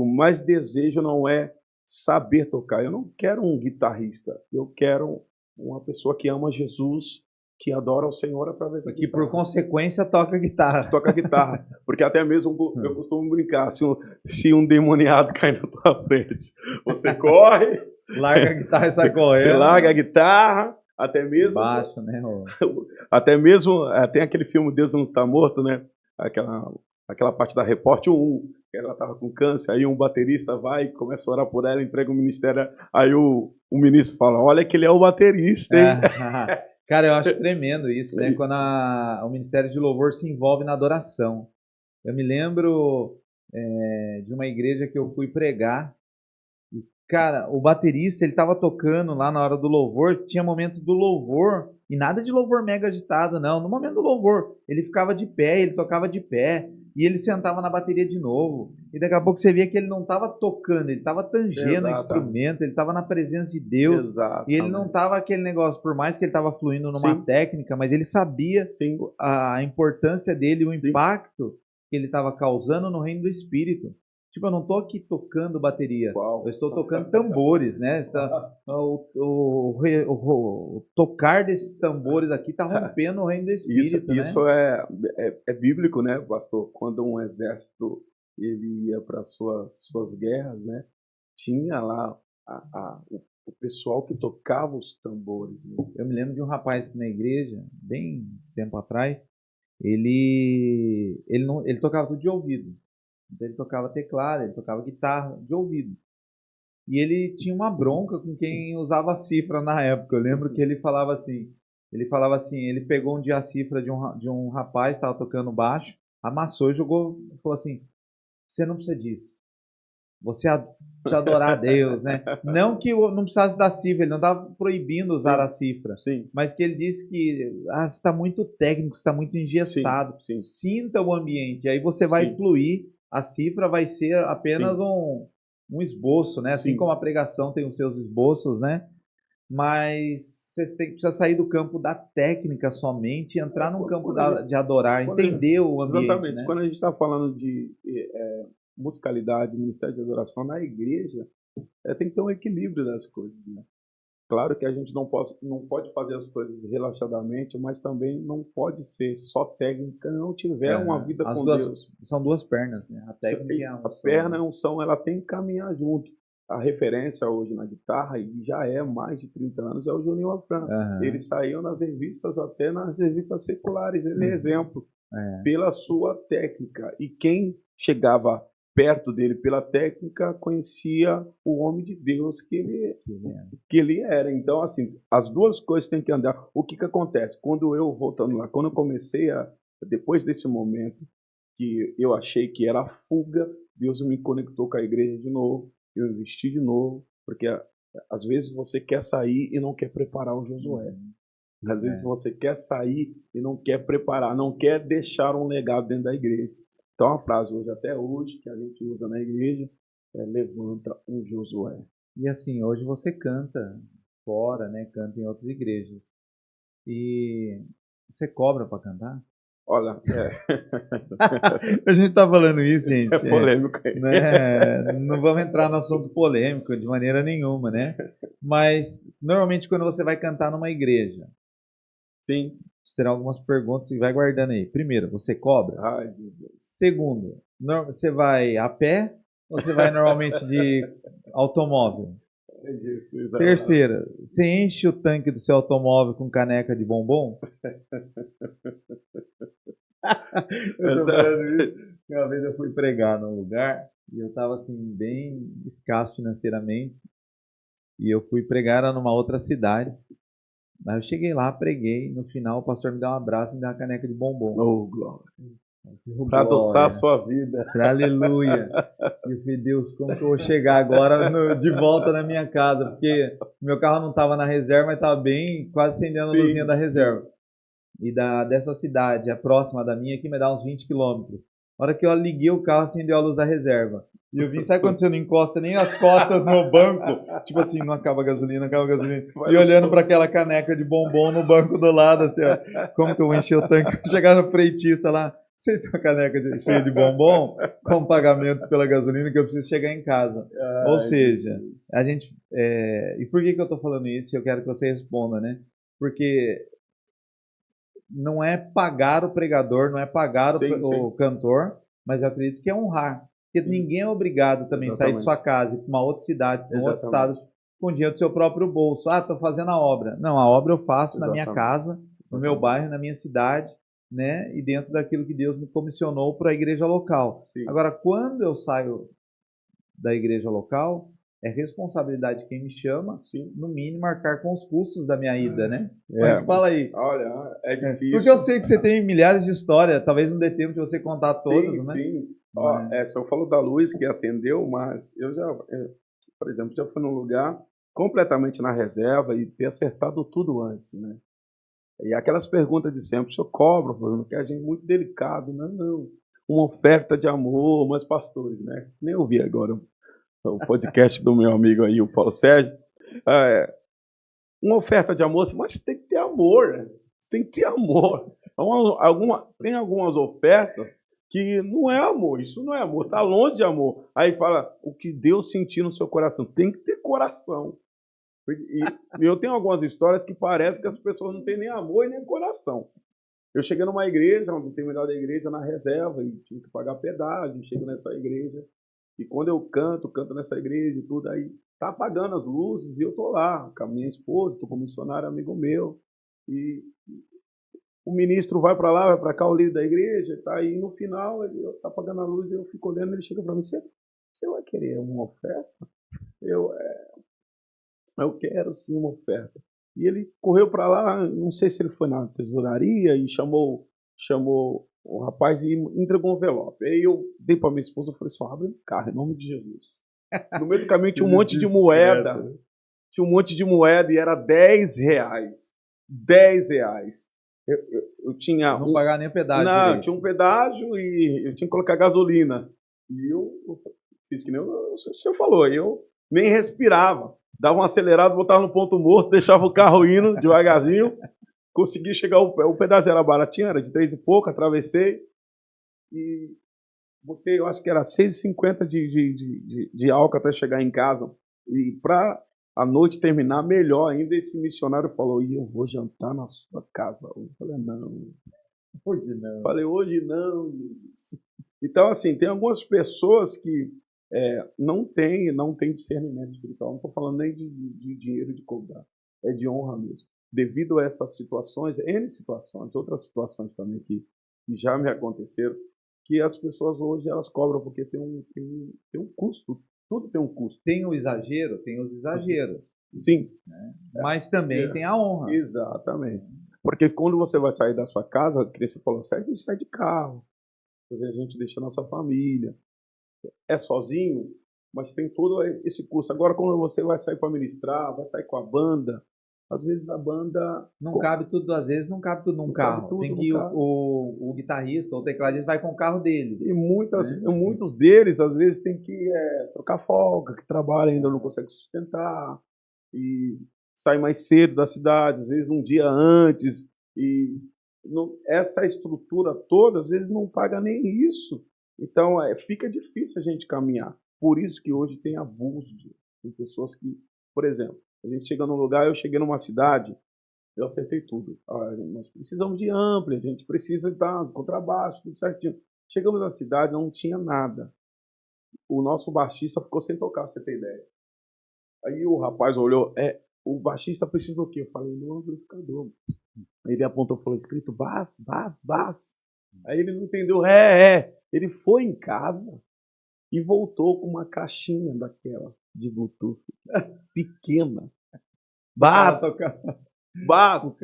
mais desejo não é saber tocar. Eu não quero um guitarrista, eu quero uma pessoa que ama Jesus, que adora o Senhor através da guitarra. Que por consequência toca guitarra. Toca guitarra. Porque até mesmo eu costumo brincar, se um demoniado cai na tua frente, você corre, larga a guitarra e sai correndo. Você larga a guitarra, até mesmo... Baixo, né? Até mesmo, tem aquele filme Deus Não Está Morto, né? Aquela parte da Repórter 1, que ela estava com câncer, aí um baterista vai e começa a orar por ela, entrega o ministério, aí o ministro fala, olha que ele é o baterista, hein? Cara, eu acho tremendo isso, né? Quando o Ministério de Louvor se envolve na adoração. Eu me lembro de uma igreja que eu fui pregar. E, cara, o baterista, ele tava tocando lá na hora do louvor, tinha momento do louvor, e nada de louvor mega agitado, não. No momento do louvor, ele ficava de pé, ele tocava de pé, e ele sentava na bateria de novo. E daqui a pouco você via que ele não estava tocando, ele estava tangendo o instrumento, ele estava na presença de Deus. E ele não estava aquele negócio, por mais que ele estava fluindo numa técnica, mas ele sabia a importância dele, o impacto que ele estava causando no reino do Espírito. Tipo, eu não estou aqui tocando bateria, eu estou tocando tambores, né? O tocar desses tambores aqui está rompendo o reino do Espírito, né? Isso é bíblico, né, pastor? Quando um exército ele ia para suas guerras, né? Tinha lá o pessoal que tocava os tambores. Né? Eu me lembro de um rapaz aqui na igreja, bem tempo atrás, ele tocava tudo de ouvido. Então ele tocava teclado, ele tocava guitarra de ouvido. E ele tinha uma bronca com quem usava a cifra na época. Eu lembro que ele falava assim, ele pegou um dia a cifra de um rapaz, estava tocando baixo, amassou e jogou, falou assim, você não precisa disso. Você precisa adorar a Deus, né? Não que não precisasse da cifra, ele não estava proibindo usar a cifra. Mas que ele disse que você está muito técnico, você está muito engessado. Sinta o ambiente, aí você vai fluir. A cifra vai ser apenas um esboço, né? Assim como a pregação tem os seus esboços, né? Mas você precisa sair do campo da técnica somente e entrar no campo de adorar, entender o ambiente. Exatamente. Né? Quando a gente está falando de musicalidade, ministério de adoração na igreja, tem que ter um equilíbrio das coisas. Né? Claro que a gente não pode fazer as coisas relaxadamente, mas também não pode ser só técnica, não tiver uma vida com Deus. São duas pernas, né? A técnica e a unção. A perna e a unção, ela tem que caminhar junto. A referência hoje na guitarra, e já é mais de 30 anos, é o Juninho Afran. Ele saiu nas revistas, até nas revistas seculares, ele é exemplo, pela sua técnica. E quem chegava perto dele pela técnica, conhecia o homem de Deus que ele era. Então, assim, as duas coisas têm que andar. O que acontece? Voltando lá, quando eu comecei depois desse momento, que eu achei que era a fuga, Deus me conectou com a igreja de novo, eu investi de novo, porque às vezes você quer sair e não quer preparar o Josué. Às vezes você quer sair e não quer preparar, não quer deixar um legado dentro da igreja. Então a frase hoje, até hoje, que a gente usa na igreja, é levanta um Josué. E assim, hoje você canta fora, né? Canta em outras igrejas. E você cobra para cantar? Olha, A gente tá falando isso, isso é gente. polêmico aí. Né? Não vamos entrar no assunto polêmico de maneira nenhuma, né? Mas normalmente quando você vai cantar numa igreja, Sim. serão algumas perguntas e vai guardando aí. Primeiro, você cobra? Ai, Jesus. Segundo, você vai a pé ou você vai normalmente de automóvel? Ai, Jesus, Terceira, você enche o tanque do seu automóvel com caneca de bombom? Eu tô essa, falando isso. Uma vez eu fui pregar num lugar e eu estava assim, bem escasso financeiramente. E eu fui pregar era numa outra cidade. Mas eu cheguei lá, preguei. No final, o pastor me deu um abraço e me deu uma caneca de bombom. oh, glória. Oh, Para adoçar a glória. sua vida. Aleluia. E eu falei, Deus, como que eu vou chegar agora de volta na minha casa? Porque meu carro não estava na reserva, mas estava bem, quase acendendo a luzinha Sim. da reserva. E dessa cidade, a próxima da minha aqui, me dá uns 20 quilômetros. Na hora que eu liguei o carro, acendeu a luz da reserva. E eu vi, sabe quando você não encosta nem as costas no banco? Tipo assim, não acaba a gasolina, não acaba a gasolina. Vai E no olhando som. para aquela caneca de bombom no banco do lado, assim, ó. Como que eu vou encher o tanque? Chegar no freitista lá, aceita uma caneca cheia de bombom com pagamento pela gasolina que eu preciso chegar em casa. Ou Ai, seja, Jesus. a gente... E por que eu estou falando isso? Eu quero que você responda, né? Porque não é pagar o pregador, não é pagar Sim, o sim, cantor, mas eu acredito que é honrar. Porque sim. ninguém é obrigado também a sair de sua Exatamente. casa e para uma outra cidade, para um outro estado, Exatamente. com dinheiro do seu próprio bolso. Ah, estou fazendo a obra. Não, a obra eu faço na minha Exatamente. casa, no meu Exatamente. bairro, na minha cidade, né? E dentro daquilo que Deus me comissionou para a igreja local. Sim. Agora, quando eu saio da igreja local, é responsabilidade de quem me chama, Sim. no mínimo, arcar com os custos da minha ida, né? É, Mas fala aí, olha, é porque eu difícil. sei que você tem milhares de histórias, talvez não dê tempo de você contar Sim, todas, né? sim. Ó, Mas, só falou da luz que acendeu, mas por exemplo, já fui num lugar completamente na reserva e ter acertado tudo antes, né? E aquelas perguntas de sempre, o senhor cobra, Bruno, que a gente é muito delicado, não, não. Uma oferta de amor, mas pastores, né? Nem ouvi agora o podcast do meu amigo aí, o Paulo Sérgio. Uma oferta de amor, mas você tem que ter amor, né? Você tem que ter amor. Tem algumas ofertas que não é amor, isso não é amor, está longe de amor. Aí fala o que Deus sentiu no seu coração. Tem que ter coração. E eu tenho algumas histórias que parece que as pessoas não têm nem amor e nem coração. Eu cheguei numa igreja, no terminal da igreja, na reserva, e tive que pagar pedágio, chego nessa igreja. E quando eu canto nessa igreja e tudo, aí tá apagando as luzes e eu tô lá com a minha esposa, tô com um missionário amigo meu. E o ministro vai para lá, vai para cá, o líder da igreja, tá aí no final, ele tá apagando a luz e eu fico olhando, ele chega para mim, você vai querer uma oferta? Eu, eu quero sim uma oferta. E ele correu para lá, não sei se ele foi na tesouraria e chamou o rapaz e entregou um envelope. Aí eu dei para minha esposa, eu falei só abre o carro, em nome de Jesus. No meio do caminho tinha um monte de moeda. Tinha um monte de moeda e era R$ 10. R$ 10. Eu tinha não pagar nem o pedágio não, eu direito. tinha um pedágio e eu tinha que colocar gasolina. E eu fiz que nem o senhor falou, eu nem respirava. Dava um acelerado, botava no ponto morto, deixava o carro indo devagarzinho. Consegui chegar, o pedágio era baratinho, era de 3 e pouco, atravessei e botei, eu acho que era 6,50 de álcool até chegar em casa. E para a noite terminar melhor ainda, esse missionário falou, e eu vou jantar na sua casa. Eu falei, não. Hoje não. Falei, hoje não, Jesus. Então, assim, tem algumas pessoas que não tem discernimento espiritual. Não estou falando nem de dinheiro de cobrar. É de honra mesmo. Devido a essas situações, N situações, outras situações também que já me aconteceram, que as pessoas hoje elas cobram porque tem um custo. Tudo tem um custo. Tem o exagero, tem os exageros. Sim. Mas também tem a honra. Exatamente. Porque quando você vai sair da sua casa, que você falou, a gente sai de carro, a gente deixa a nossa família, é sozinho, mas tem todo esse custo. Agora, quando você vai sair para ministrar, vai sair com a banda, às vezes a banda... Não cabe tudo, às vezes não cabe tudo num Não cabe carro. tudo Tem no que ir carro. o guitarrista ou o tecladista vai com o carro dele. E Né? muitos deles, às vezes, tem que trocar folga, que trabalha ainda não consegue sustentar, e sai mais cedo da cidade, às vezes um dia antes, e essa estrutura toda, às vezes, não paga nem isso. Então, fica difícil a gente caminhar. Por isso que hoje tem abuso de pessoas que, por exemplo, a gente chega num lugar, eu cheguei numa cidade, eu acertei tudo. Nós precisamos de ampli, a gente precisa estar com contrabaixo, tudo certinho. Chegamos na cidade, não tinha nada. O nosso baixista ficou sem tocar, pra você ter ideia. Aí o rapaz olhou, o baixista precisa do quê? Eu falei, no amplificador. Aí ele apontou e falou, escrito bass, bass, bass. Aí ele não entendeu, Ele foi em casa e voltou com uma caixinha daquela de Bluetooth pequena. Bass, bass.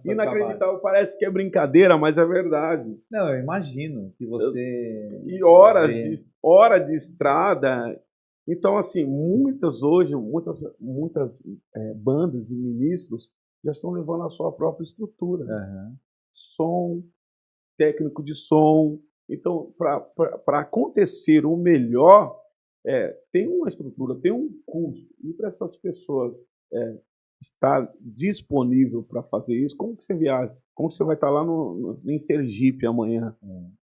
Inacreditável, parece que é brincadeira, mas é verdade. Não, eu imagino que você... E hora de estrada. Então, assim, muitas bandas e ministros já estão levando a sua própria estrutura. Uhum. Som, técnico de som. Então, para acontecer o melhor, tem uma estrutura, tem um custo. E para essas pessoas estar disponível para fazer isso, como que você viaja? Como que você vai estar lá em Sergipe amanhã?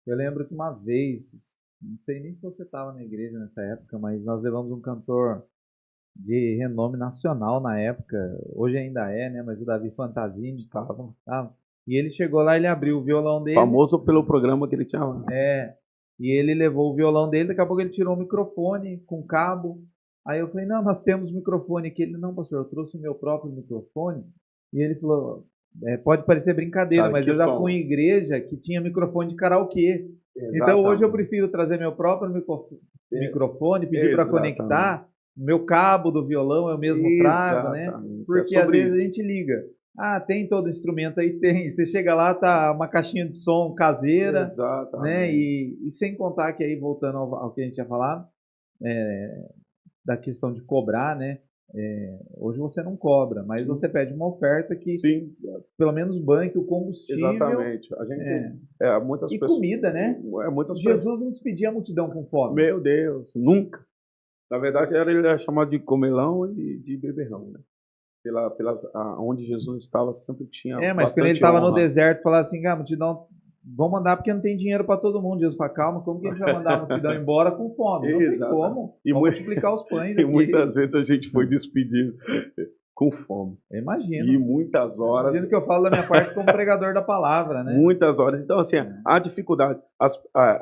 Eu lembro que uma vez, não sei nem se você estava na igreja nessa época, mas nós levamos um cantor de renome nacional na época, hoje ainda é, né? Mas o Davi Fantasini estava. E ele chegou lá, ele abriu o violão dele. Famoso pelo programa que ele tinha lá. E ele levou o violão dele, daqui a pouco ele tirou o microfone com cabo. Aí eu falei, não, nós temos microfone aqui. Ele, não, pastor, eu trouxe o meu próprio microfone. E ele falou, pode parecer brincadeira, mas eu já fui em igreja que tinha microfone de karaokê. Exatamente. Então hoje eu prefiro trazer meu próprio microfone, pedir para conectar. Meu cabo do violão eu mesmo trago, né? Porque às vezes a gente liga. Tem todo instrumento aí? Tem. Você chega lá, tá uma caixinha de som caseira. Exatamente. Né? E sem contar que aí, voltando ao que a gente tinha falado, da questão de cobrar, né? Hoje você não cobra, mas você pede uma oferta que pelo menos banque o combustível. Exatamente. A gente, muitas pessoas, comida, né? Jesus não despedia a multidão com fome. Meu Deus, nunca. Na verdade, ele era chamado de comelão e de beberrão, né? Onde Jesus estava sempre tinha mas quando ele estava no deserto, falava assim, a multidão, vamos mandar porque não tem dinheiro para todo mundo. Jesus fala, calma, como que a gente vai mandar a multidão embora com fome? Não tem como. Vamos multiplicar os pães aqui. E muitas vezes a gente foi despedido com fome. Eu imagino. E muitas horas... Imagino que eu falo da minha parte como pregador da palavra, né? Muitas horas. Então, assim, a dificuldade...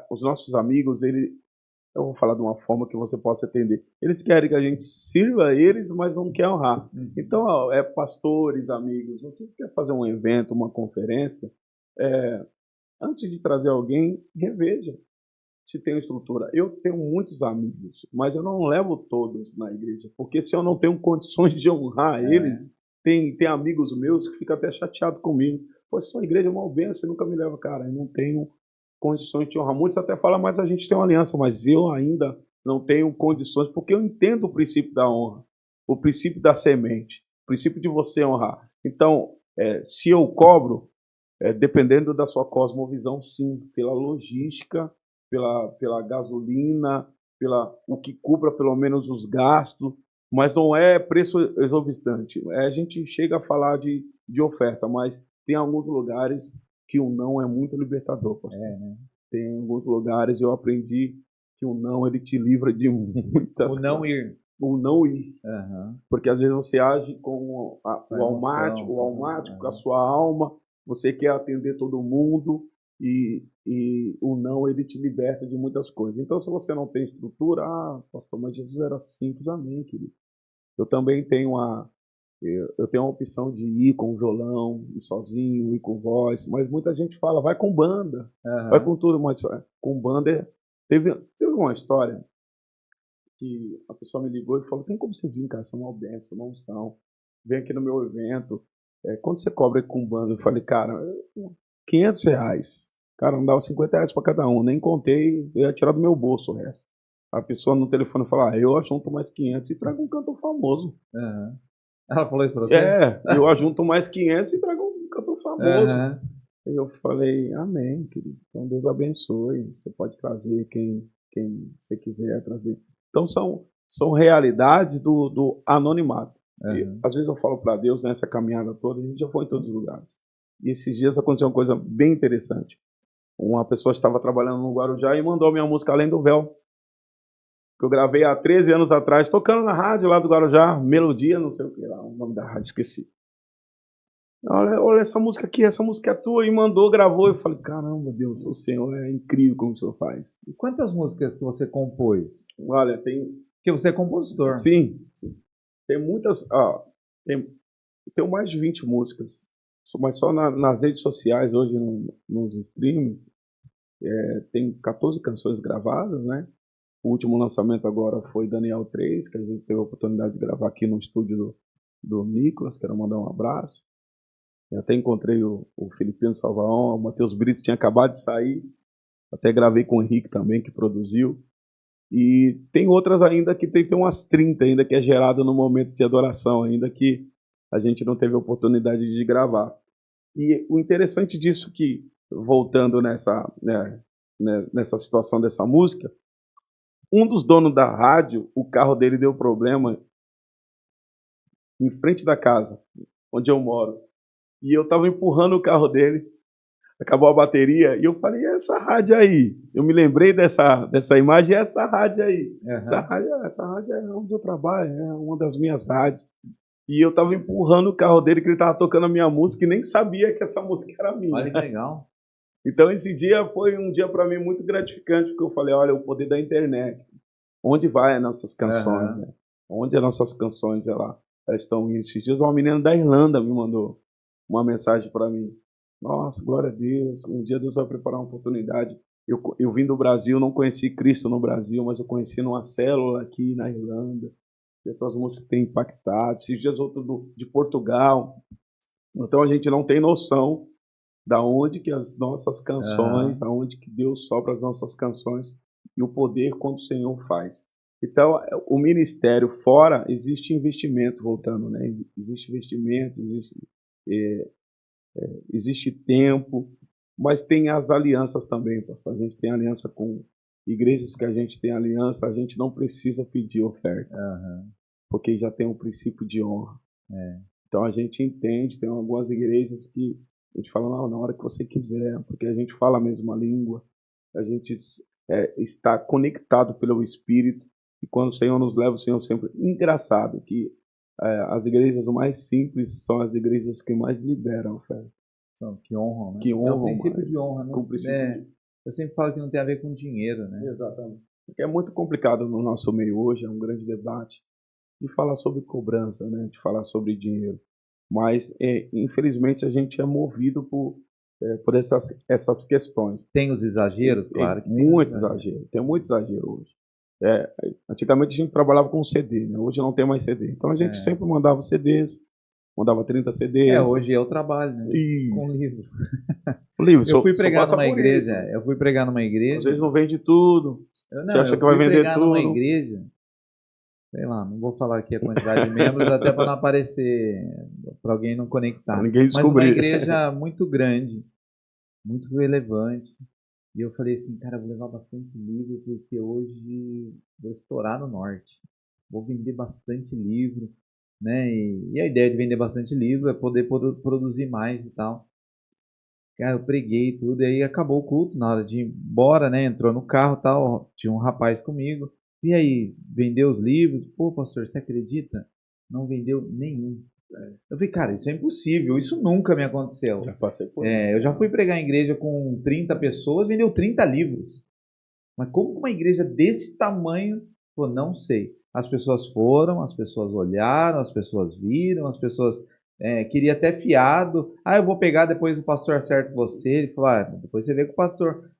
os nossos amigos, eu vou falar de uma forma que você possa entender. Eles querem que a gente sirva eles, mas não quer honrar. Então, pastores, amigos, você quer fazer um evento, uma conferência, antes de trazer alguém, reveja se tem estrutura. Eu tenho muitos amigos, mas eu não levo todos na igreja, porque se eu não tenho condições de honrar eles, tem amigos meus que ficam até chateados comigo. Pô, sua igreja é uma benção, você nunca me leva. Cara, eu não tenho condições de honrar. Muitos até falam, mas a gente tem uma aliança, mas eu ainda não tenho condições, porque eu entendo o princípio da honra, o princípio da semente, o princípio de você honrar. Então, se eu cobro, dependendo da sua cosmovisão, sim, pela logística, pela gasolina, o que cubra pelo menos os gastos, mas não é preço exorbitante. A gente chega a falar de oferta, mas tem alguns lugares que o não é muito libertador, pastor. Né? Tem alguns lugares eu aprendi que o não ele te livra de muitas coisas. O não ir. Uhum. Porque às vezes você age com o almático, com a sua alma, você quer atender todo mundo e o não ele te liberta de muitas coisas. Então se você não tem estrutura, pastor, mas Jesus era simples, amém, querido. Eu também tenho eu tenho a opção de ir com violão, ir sozinho, ir com voz, mas muita gente fala, vai com banda, vai com tudo, mas com banda teve uma história que a pessoa me ligou e falou, tem como você vir, cara, você é uma benção, uma unção, vem aqui no meu evento, quando você cobra com banda? Eu falei, cara, R$500, cara, não dava R$50 para cada um, nem contei, eu ia tirar do meu bolso o resto. A pessoa no telefone fala, eu junto mais 500 e trago um cantor famoso. Ela falou isso pra você? Eu ajunto mais 500 e trago um cantor famoso. Aham. E eu falei, amém, querido. Então Deus abençoe. Você pode trazer quem você quiser trazer. Então são realidades do anonimato. E, Aham. às vezes eu falo para Deus nessa caminhada toda, a gente já foi em todos os lugares. E esses dias aconteceu uma coisa bem interessante. Uma pessoa estava trabalhando no Guarujá e mandou a minha música Além do Véu, que eu gravei há 13 anos atrás, tocando na rádio lá do Guarujá, Melodia, não sei o que lá, o nome da rádio, esqueci. Olha essa música aqui, essa música é tua, e mandou, gravou, eu falei, caramba, Deus, o Senhor é incrível como o Senhor faz. E quantas músicas que você compôs? Olha, tem, Porque você é compositor. sim, tem muitas, tenho mais de 20 músicas, mas só nas redes sociais, hoje nos streams, tem 14 canções gravadas, né? O último lançamento agora foi Daniel 3, que a gente teve a oportunidade de gravar aqui no estúdio do Nicolas, quero mandar um abraço. Eu até encontrei o Filipino Salvaon, o Matheus Brito tinha acabado de sair, até gravei com o Henrique também, que produziu. E tem outras ainda que tem umas 30 ainda, que é gerado no momento de adoração, ainda que a gente não teve a oportunidade de gravar. E o interessante disso que, voltando nessa situação dessa música, um dos donos da rádio, o carro dele deu problema em frente da casa, onde eu moro. E eu estava empurrando o carro dele, acabou a bateria, e eu falei, e essa rádio aí? Eu me lembrei dessa imagem, e essa rádio aí? Aham. Essa rádio é onde eu trabalho, é uma das minhas rádios. E eu estava empurrando o carro dele, que ele estava tocando a minha música, e nem sabia que essa música era minha. Olha que legal. Então esse dia foi um dia para mim muito gratificante, porque eu falei, olha, o poder da internet. Onde vai as nossas canções, Aham. né? Onde as nossas canções elas estão indo. Esses dias uma menina da Irlanda me mandou uma mensagem para mim. Nossa, glória a Deus. Um dia Deus vai preparar uma oportunidade. Eu vim do Brasil, não conheci Cristo no Brasil, mas eu conheci numa célula aqui na Irlanda. E as tuas músicas têm impactado. Esses dias outro de Portugal. Então a gente não tem noção da onde que as nossas canções, Aham. aonde que Deus sopra as nossas canções e o poder quando o Senhor faz. Então, o ministério fora, existe investimento, voltando, né? Existe investimento, é, existe tempo, mas tem as alianças também, pastor. A gente tem aliança com igrejas que a gente tem aliança, a gente não precisa pedir oferta, Aham. porque já tem um princípio de honra. É. Então a gente entende, tem algumas igrejas que a gente fala, não, na hora que você quiser, porque a gente fala a mesma língua, a gente está conectado pelo Espírito, e quando o Senhor nos leva, o Senhor sempre... Engraçado que as igrejas mais simples são as igrejas que mais liberam oferta, Que honram, né? que É o honram princípio mais. de honra, Com não? o princípio Eu sempre falo que não tem a ver com dinheiro, né? Exatamente. Porque é muito complicado no nosso meio hoje, é um grande debate, de falar sobre cobrança, né? De falar sobre dinheiro. Mas, infelizmente, a gente é movido por essas questões. Tem os exageros, claro que tem os Muito exageros. exagero, tem muito exagero hoje. Antigamente a gente trabalhava com CD, né? Hoje não tem mais CD. Então a gente sempre mandava CDs, mandava 30 CDs. Hoje eu trabalho, né? E Com livro. o livro, Eu fui só pregar passa numa por igreja, isso. eu fui pregar numa Às igreja. vezes não vende tudo. Você acha Eu que vai fui vender pregar numa tudo. igreja, sei lá, não vou falar aqui a quantidade de membros, até para não aparecer, para alguém não conectar. Ninguém Mas uma descobrir. igreja muito grande, muito relevante. E eu falei assim, cara, eu vou levar bastante livro, porque hoje vou estourar no norte. Vou vender bastante livro, né? E a ideia de vender bastante livro é poder produzir mais e tal. Cara, eu preguei tudo, e aí acabou o culto, na hora de ir embora, né? Entrou no carro e tal, tinha um rapaz comigo. E aí, vendeu os livros? Pô, pastor, você acredita? Não vendeu nenhum. Eu falei, cara, isso é impossível, isso nunca me aconteceu. Já passei por isso. Eu já fui pregar em igreja com 30 pessoas, vendeu 30 livros. Mas como uma igreja desse tamanho? Pô, não sei. As pessoas foram, as pessoas olharam, as pessoas viram, as pessoas queriam até fiado. Eu vou pegar depois o pastor acerta você. Ele falou, depois você vê com o pastor.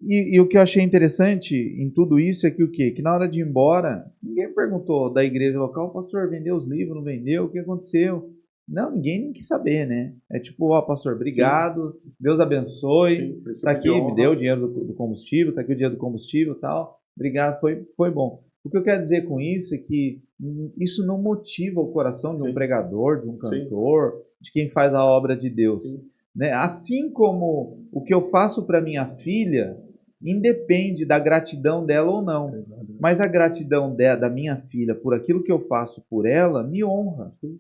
E o que eu achei interessante em tudo isso é que o quê? Que na hora de ir embora, ninguém perguntou da igreja local, pastor, vendeu os livros, não vendeu? O que aconteceu? Não, ninguém nem quis saber, né? É tipo, pastor, obrigado, sim, Deus abençoe, Sim, tá aqui, me deu o dinheiro do combustível, tá aqui o dinheiro do combustível e tal, obrigado, foi bom. O que eu quero dizer com isso é que isso não motiva o coração de um Sim. pregador, de um Sim. cantor, de quem faz a obra de Deus. Sim. Né? Assim como o que eu faço para minha filha independe da gratidão dela ou não. Exatamente. Mas a gratidão da minha filha por aquilo que eu faço por ela me honra. Sim.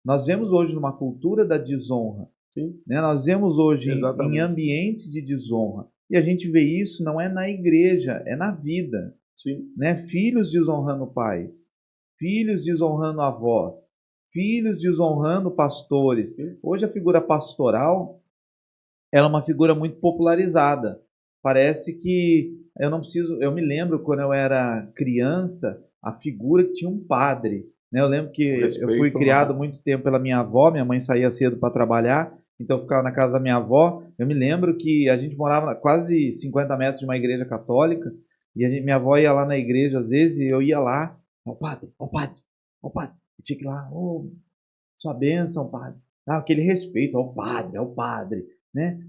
Nós vemos hoje numa cultura da desonra. Sim. Né? Nós vemos hoje em Exatamente. ambientes de desonra. E a gente vê isso não é na igreja, é na vida. Sim. Né? Filhos desonrando pais, filhos desonrando avós, filhos desonrando pastores. Sim. Hoje a figura pastoral ela é uma figura muito popularizada. Parece que eu não preciso. Eu me lembro quando eu era criança, a figura que tinha um padre. Né? Eu lembro que O eu fui respeito, criado muito tempo pela minha avó, minha mãe saía cedo para trabalhar, então eu ficava na casa da minha avó. Eu me lembro que a gente morava a quase 50 metros de uma igreja católica, e minha avó ia lá na igreja às vezes, e eu ia lá, ó padre, ó padre, ó padre. E tinha que ir lá, ô, sua bênção, padre. Ah, aquele respeito ao padre, ao padre. Né?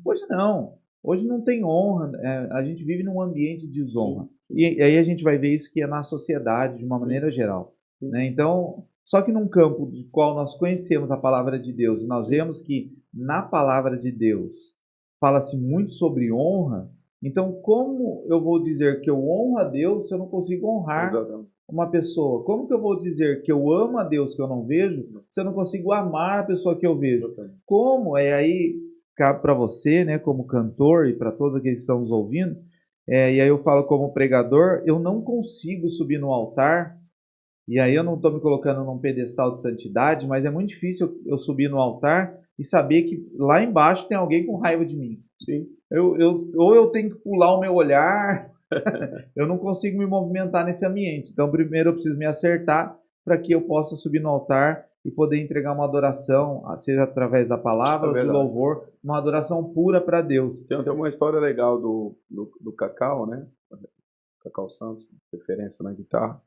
Hoje não tem honra, a gente vive num ambiente de desonra. E aí a gente vai ver isso que é na sociedade, de uma maneira geral. Né? Então, só que num campo do qual nós conhecemos a palavra de Deus, e nós vemos que na palavra de Deus fala-se muito sobre honra, então como eu vou dizer que eu honro a Deus se eu não consigo honrar Exatamente. uma pessoa? Como que eu vou dizer que eu amo a Deus que eu não vejo se eu não consigo amar a pessoa que eu vejo? Exatamente. Como? É aí cabe para você, né, como cantor e para todos aqueles que estão nos ouvindo, e aí eu falo como pregador, eu não consigo subir no altar, e aí eu não estou me colocando num pedestal de santidade, mas é muito difícil eu subir no altar e saber que lá embaixo tem alguém com raiva de mim. Sim. Ou eu tenho que pular o meu olhar, eu não consigo me movimentar nesse ambiente. Então, primeiro eu preciso me acertar para que eu possa subir no altar e poder entregar uma adoração, seja através da palavra ou do louvor, uma adoração pura para Deus. Tem até uma história legal do Cacau, né? Cacau Santos, referência na guitarra,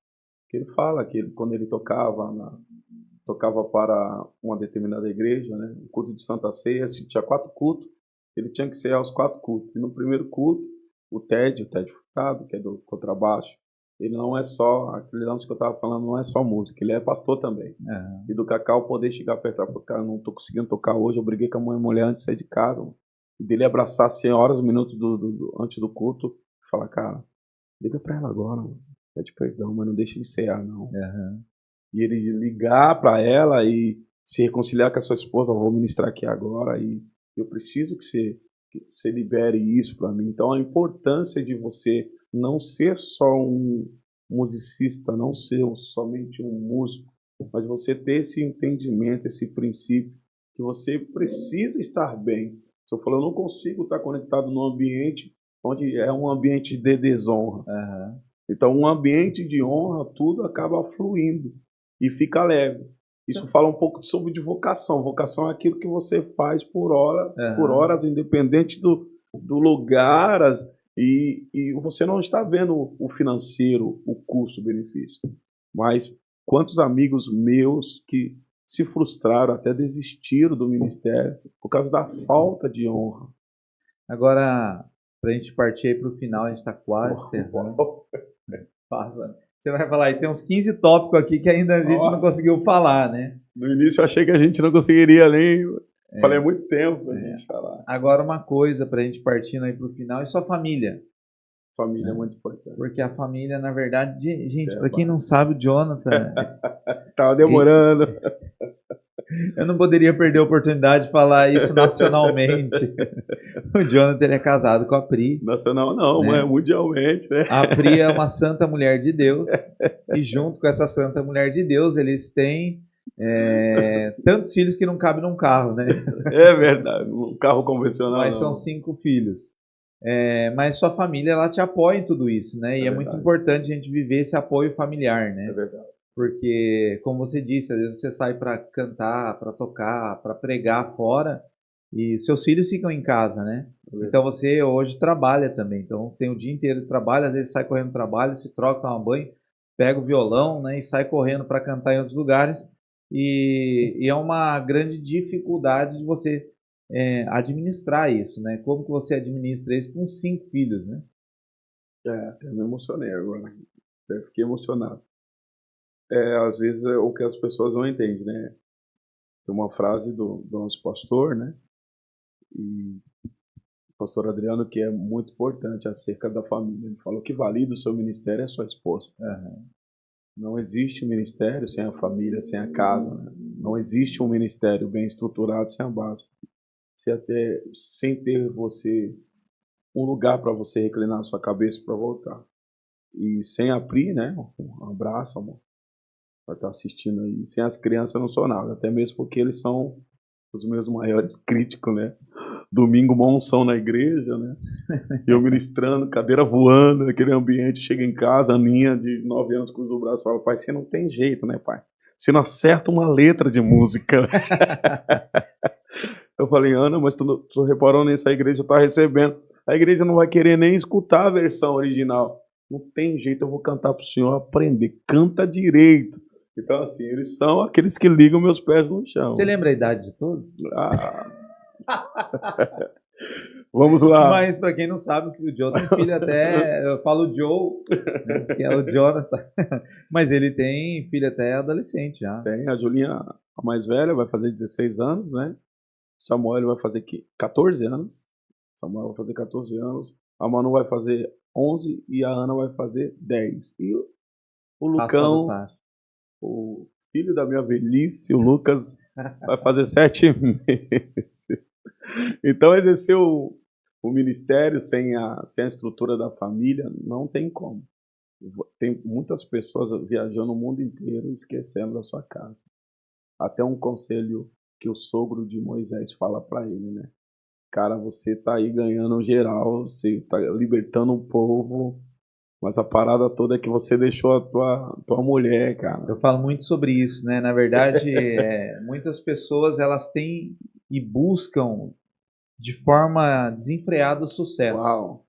que ele fala que quando ele tocava para uma determinada igreja, né? O culto de Santa Ceia, se tinha 4 cultos, ele tinha que ser aos 4 cultos. E no primeiro culto, o Ted Furtado, que é do contrabaixo, ele não é só, aquele lance que eu estava falando, não é só música, ele é pastor também. E do Cacau poder chegar perto, porque cara, não estou conseguindo tocar hoje, eu briguei com a minha mulher antes de sair de casa, mano. E dele abraçar 100 horas, minutos antes do culto, e falar, cara, liga pra ela agora, mano. Pede perdão, mas não deixa de cear, não. E ele ligar para ela e se reconciliar com a sua esposa, eu vou ministrar aqui agora e eu preciso que você libere isso para mim. Então a importância de você não ser só um musicista, não ser somente um músico, mas você ter esse entendimento, esse princípio que você precisa estar bem. Se eu falo, eu não consigo estar conectado num ambiente onde é um ambiente de desonra. Então, um ambiente de honra, tudo acaba fluindo e fica leve. Isso fala um pouco sobre de vocação. Vocação é aquilo que você faz por horas, independente do lugar, e você não está vendo o financeiro, o custo, o benefício. Mas quantos amigos meus que se frustraram, até desistiram do ministério por causa da falta de honra. Agora, para a gente partir aí para o final, a gente está quase encerrando. Você vai falar, e tem uns 15 tópicos aqui que ainda a gente não conseguiu falar, né? No início eu achei que a gente não conseguiria nem... Falei muito tempo pra gente falar. Agora uma coisa para a gente partindo aí para o final, é sua família. Família é muito importante. Porque a família, na verdade, gente, para quem não sabe, o Jonathan... Tava demorando. Eu não poderia perder a oportunidade de falar isso nacionalmente. O Jonathan ele é casado com a Pri. Nacional não, né? Mas mundialmente, né? A Pri é uma santa mulher de Deus. E junto com essa santa mulher de Deus, eles têm tantos filhos que não cabem num carro, né? É verdade, um carro convencional. Mas são 5 filhos. Mas sua família, ela te apoia em tudo isso, né? E é muito importante a gente viver esse apoio familiar, né? É verdade. Porque, como você disse, às vezes você sai para cantar, para tocar, para pregar fora e seus filhos ficam em casa, né? Então você hoje trabalha também. Então tem o dia inteiro de trabalho, às vezes sai correndo do trabalho, se troca, toma banho, pega o violão, né? E sai correndo para cantar em outros lugares. E é uma grande dificuldade de você administrar isso, né? Como que você administra isso com 5 filhos, né? Eu me emocionei agora. Eu fiquei emocionado. Às vezes é o que as pessoas não entendem, né? Tem uma frase do nosso pastor, né? E o pastor Adriano, que é muito importante acerca da família. Ele falou que valida o seu ministério é a sua esposa. Não existe um ministério sem a família, sem a casa. Né? Não existe um ministério bem estruturado sem a base. Sem ter você um lugar para você reclinar a sua cabeça para voltar. E sem a Pri, né? Um abraço, amor. Vai estar assistindo aí. Sem as crianças eu não sou nada. Até mesmo porque eles são os meus maiores críticos, né? Domingo, uma unção na igreja, né? Eu ministrando, cadeira voando naquele ambiente. Chega em casa, a Aninha, de 9 anos, cruza o braço e fala: pai, você não tem jeito, né, pai? Você não acerta uma letra de música. Eu falei: Ana, mas tu reparou nisso? A igreja está recebendo. A igreja não vai querer nem escutar a versão original. Não tem jeito, eu vou cantar para o senhor aprender. Canta direito. Então, assim, eles são aqueles que ligam meus pés no chão. Você lembra a idade de todos? Vamos lá. Mas, para quem não sabe, o Joe tem filho até... Eu falo Joe, né, que é o Jonathan. Mas ele tem filho até adolescente já. Tem, a Julinha, a mais velha, vai fazer 16 anos, né? Samuel vai fazer 14 anos. Samuel vai fazer 14 anos. A Manu vai fazer 11 e a Ana vai fazer 10. E o Lucão, o filho da minha velhice, o Lucas, vai fazer 7 meses. Então, exercer o ministério sem a estrutura da família não tem como. Tem muitas pessoas viajando o mundo inteiro esquecendo da sua casa. Até um conselho que o sogro de Moisés fala para ele, né? Cara, você tá aí ganhando geral, você tá libertando o povo, mas a parada toda é que você deixou a tua mulher, cara. Eu falo muito sobre isso, né? Na verdade, muitas pessoas, elas têm e buscam de forma desenfreada o sucesso. Uau.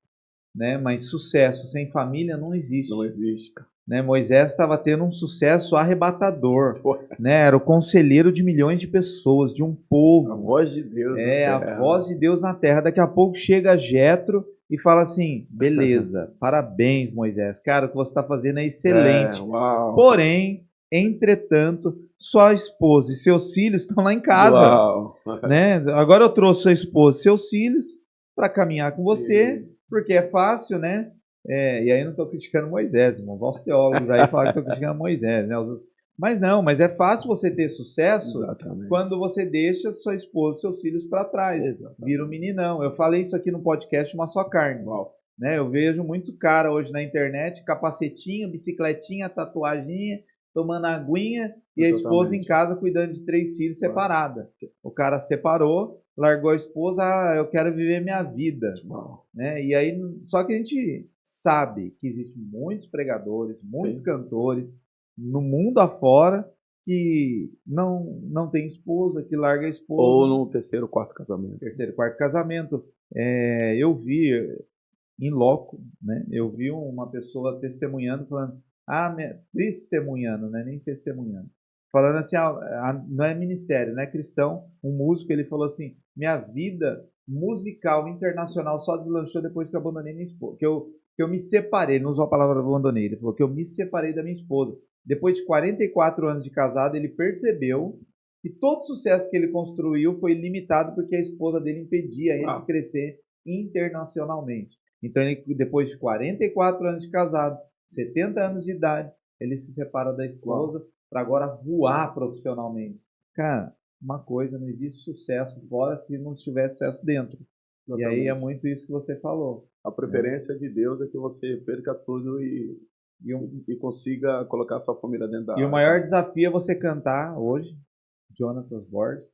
Né? Mas sucesso sem família não existe. Não existe, cara. Né? Moisés estava tendo um sucesso arrebatador. Né? Era o conselheiro de milhões de pessoas, de um povo. A voz de Deus na terra. A voz de Deus na terra. Daqui a pouco chega Jetro e fala assim: beleza, parabéns, Moisés. Cara, o que você está fazendo é excelente. Uau. Porém, entretanto, sua esposa e seus filhos estão lá em casa. Uau. Né? Agora eu trouxe sua esposa e seus filhos para caminhar com você, porque é fácil, né? E aí eu não estou criticando Moisés, irmão. Vão os teólogos aí falar que estou criticando Moisés, né? Mas é fácil você ter sucesso. Exatamente. Quando você deixa sua esposa e seus filhos para trás. Exatamente. Vira um meninão. Eu falei isso aqui no podcast Uma Só Carne. Né? Eu vejo muito cara hoje na internet, capacetinho, bicicletinha, tatuaginha, tomando aguinha e a esposa em casa cuidando de 3 filhos separada. O cara separou, largou a esposa, eu quero viver minha vida. Né? E aí, só que a gente sabe que existem muitos pregadores, muitos cantores no mundo afora que não tem esposa, que larga a esposa. Ou no terceiro, quarto casamento. Terceiro, quarto casamento. Eu vi em loco, né? Eu vi uma pessoa testemunhando, falando, testemunhando, né? Nem testemunhando. Falando assim, não é ministério, não é cristão. Um músico, ele falou assim, minha vida musical internacional só deslanchou depois que eu abandonei minha esposa. Que eu me separei, ele não usou a palavra abandonei, ele falou que eu me separei da minha esposa. Depois de 44 anos de casado, ele percebeu que todo o sucesso que ele construiu foi limitado porque a esposa dele impedia ele de crescer internacionalmente. Então, ele, depois de 44 anos de casado, 70 anos de idade, ele se separa da esposa para agora voar profissionalmente. Cara, uma coisa, não existe sucesso fora se não tiver sucesso dentro. Exatamente. E aí é muito isso que você falou. A preferência de Deus é que você perca tudo e consiga colocar sua família dentro da área. E o maior desafio é você cantar hoje, Jonathan Borges,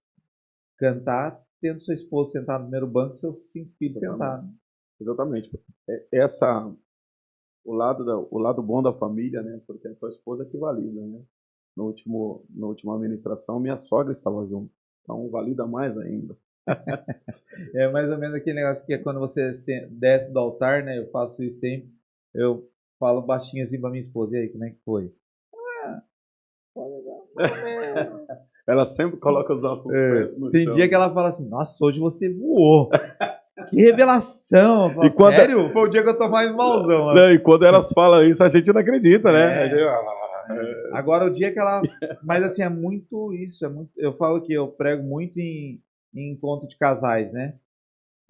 cantar tendo sua esposa sentada no primeiro banco e seus 5 filhos sentados. Exatamente. O lado bom da família, né? Porque a tua esposa que valida, né? Na última administração, minha sogra estava junto. Então, valida mais ainda. É mais ou menos aquele negócio que é quando você desce do altar, né? Eu faço isso sempre. Eu falo baixinho assim pra minha esposa. E aí, como é que foi? Ela sempre coloca os nossos pés no chão. Tem dia que ela fala assim, nossa, hoje você voou. Que revelação! Falo, sério? Foi o dia que eu tô mais malzão. Não, e quando elas falam isso, a gente não acredita, né? Agora, o dia que ela... Mas, assim, é muito isso. Eu falo que eu prego muito em encontro de casais, né?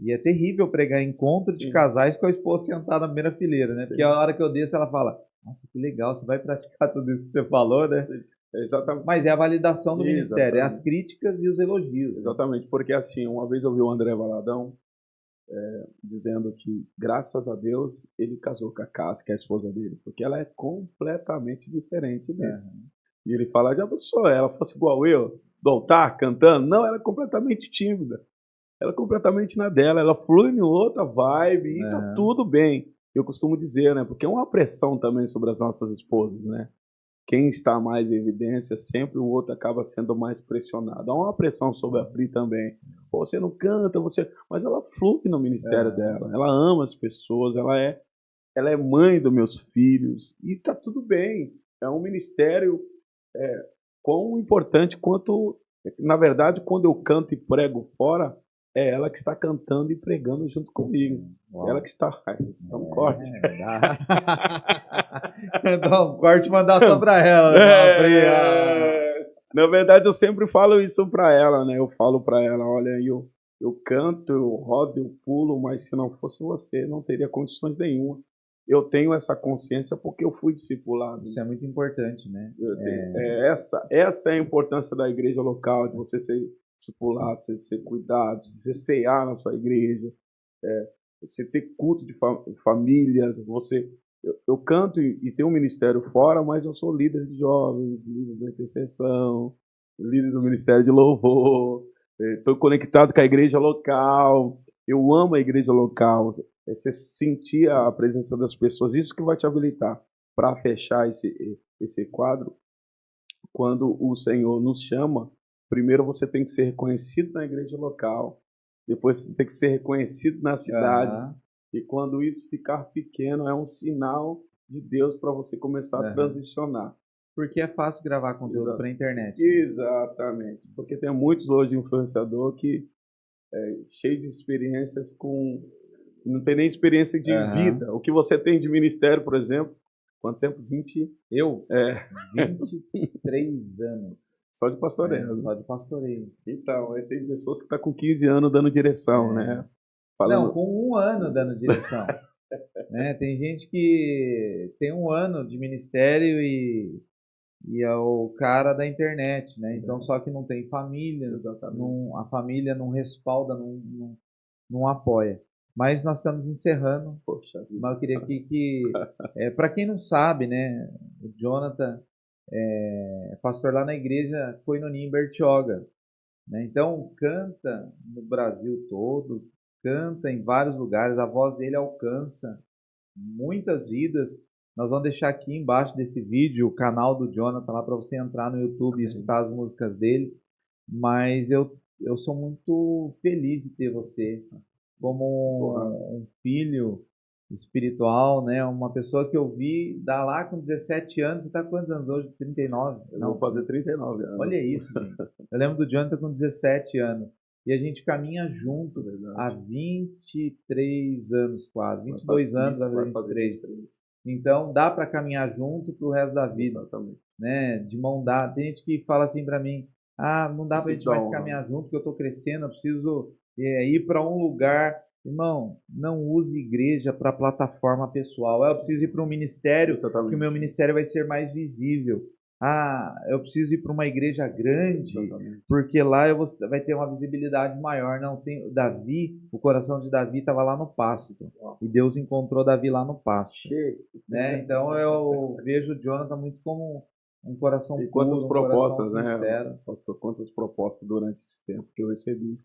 E é terrível pregar em encontro de Sim, casais com a esposa sentada na primeira fileira, né? Porque sim, a hora que eu desço, ela fala: Nossa, que legal, você vai praticar tudo isso que você falou, né? sim. Exatamente. Mas é a validação do ministério, é as Exatamente. críticas e os elogios, né? Exatamente. Porque, assim, uma vez eu vi o André Valadão dizendo que, graças a Deus, ele casou com a Cássia, que é a esposa dele, porque ela é completamente diferente dele. Aham. E ele fala, já pensou, ela fosse igual eu, do altar, cantando? Não, ela é completamente tímida. Ela é completamente na dela, ela flui em outra vibe e tá Aham. tudo bem. Eu costumo dizer, né, porque é uma pressão também sobre as nossas esposas, né? Quem está mais em evidência, sempre o outro acaba sendo mais pressionado. Há uma pressão sobre a Pri também. Pô, você não canta, você... Mas ela flui no ministério Aham. dela. Ela ama as pessoas, ela é mãe dos meus filhos. E tá tudo bem. É um ministério quão importante quanto... Na verdade, quando eu canto e prego fora, é ela que está cantando e pregando junto comigo. Ela Uau. que está... Ai, dá um corte. Dá. Dá um corte e mandar só pra ela, né? Falar, Pri, Na verdade, eu sempre falo isso para ela, né? Eu falo para ela, olha, eu canto, eu rodo, eu pulo, mas se não fosse você, não teria condições nenhuma. Eu tenho essa consciência porque eu fui discipulado. Isso é muito importante, né? Essa é a importância da igreja local, de você ser discipulado, você ser cuidado, você cear na sua igreja, você ter culto de famílias, eu canto e tenho um ministério fora, mas eu sou líder de jovens, líder da intercessão, líder do ministério de louvor, estou conectado com a igreja local, eu amo a igreja local, você sentir a presença das pessoas, isso que vai te habilitar para fechar esse quadro. Quando o Senhor nos chama, primeiro você tem que ser reconhecido na igreja local, depois você tem que ser reconhecido na cidade, Aham. e quando isso ficar pequeno, é um sinal de Deus para você começar a Aham. transicionar. Porque é fácil gravar conteúdo Exa pra internet, né? Exatamente. Porque tem muitos hoje influenciador que cheio de experiências com não tem nem experiência de Aham. vida. O que você tem de ministério, por exemplo, quanto tempo? 20 Eu, é 23 anos, só de pastoreio, né? só de pastoreio. Então, aí tem pessoas que estão com 15 anos dando direção, né? Não, Falando. com um ano dando direção, né? Tem gente que tem um ano de ministério e é o cara da internet, né? Então, só que não tem família, Exatamente. não, a família não respalda, não apoia. Mas nós estamos encerrando, Poxa vida. mas eu queria para quem não sabe, né? O Jonathan é pastor lá na igreja Koinonia em Bertioga, né? Então, canta no Brasil todo, canta em vários lugares, a voz dele alcança muitas vidas. Nós vamos deixar aqui embaixo desse vídeo o canal do Jonathan lá para você entrar no YouTube e escutar as músicas dele. Mas eu sou muito feliz de ter você Porra, como um filho espiritual, né? Uma pessoa que eu vi dar lá com 17 anos. Você está com quantos anos hoje? 39? eu vou Não, fazer 39 olha anos. isso, gente. Eu lembro do Jonathan com 17 anos. E a gente caminha É junto há verdade. 23 anos quase. Vai 22 anos, vai isso, fazer vai fazer 23. 23. Então dá para caminhar junto pro resto da vida, Exatamente. né? De mão dada. Tem gente que fala assim para mim: "Ah, não dá pra Se gente dá mais honra. caminhar junto porque eu tô crescendo, eu preciso ir para um lugar". Irmão, não use igreja para plataforma pessoal. Eu preciso ir para um ministério que o meu Exatamente. ministério vai ser mais visível. Ah, eu preciso ir para uma igreja grande Exatamente. porque lá vai ter uma visibilidade maior. Não tem Davi, o coração de Davi estava lá no pasto e Deus encontrou Davi lá no pasto, Chega. né? Então eu vejo o Jonathan muito como um coração E quantas puro, um coração propostas, né, sincero. pastor? Quantas propostas durante esse tempo que eu recebi?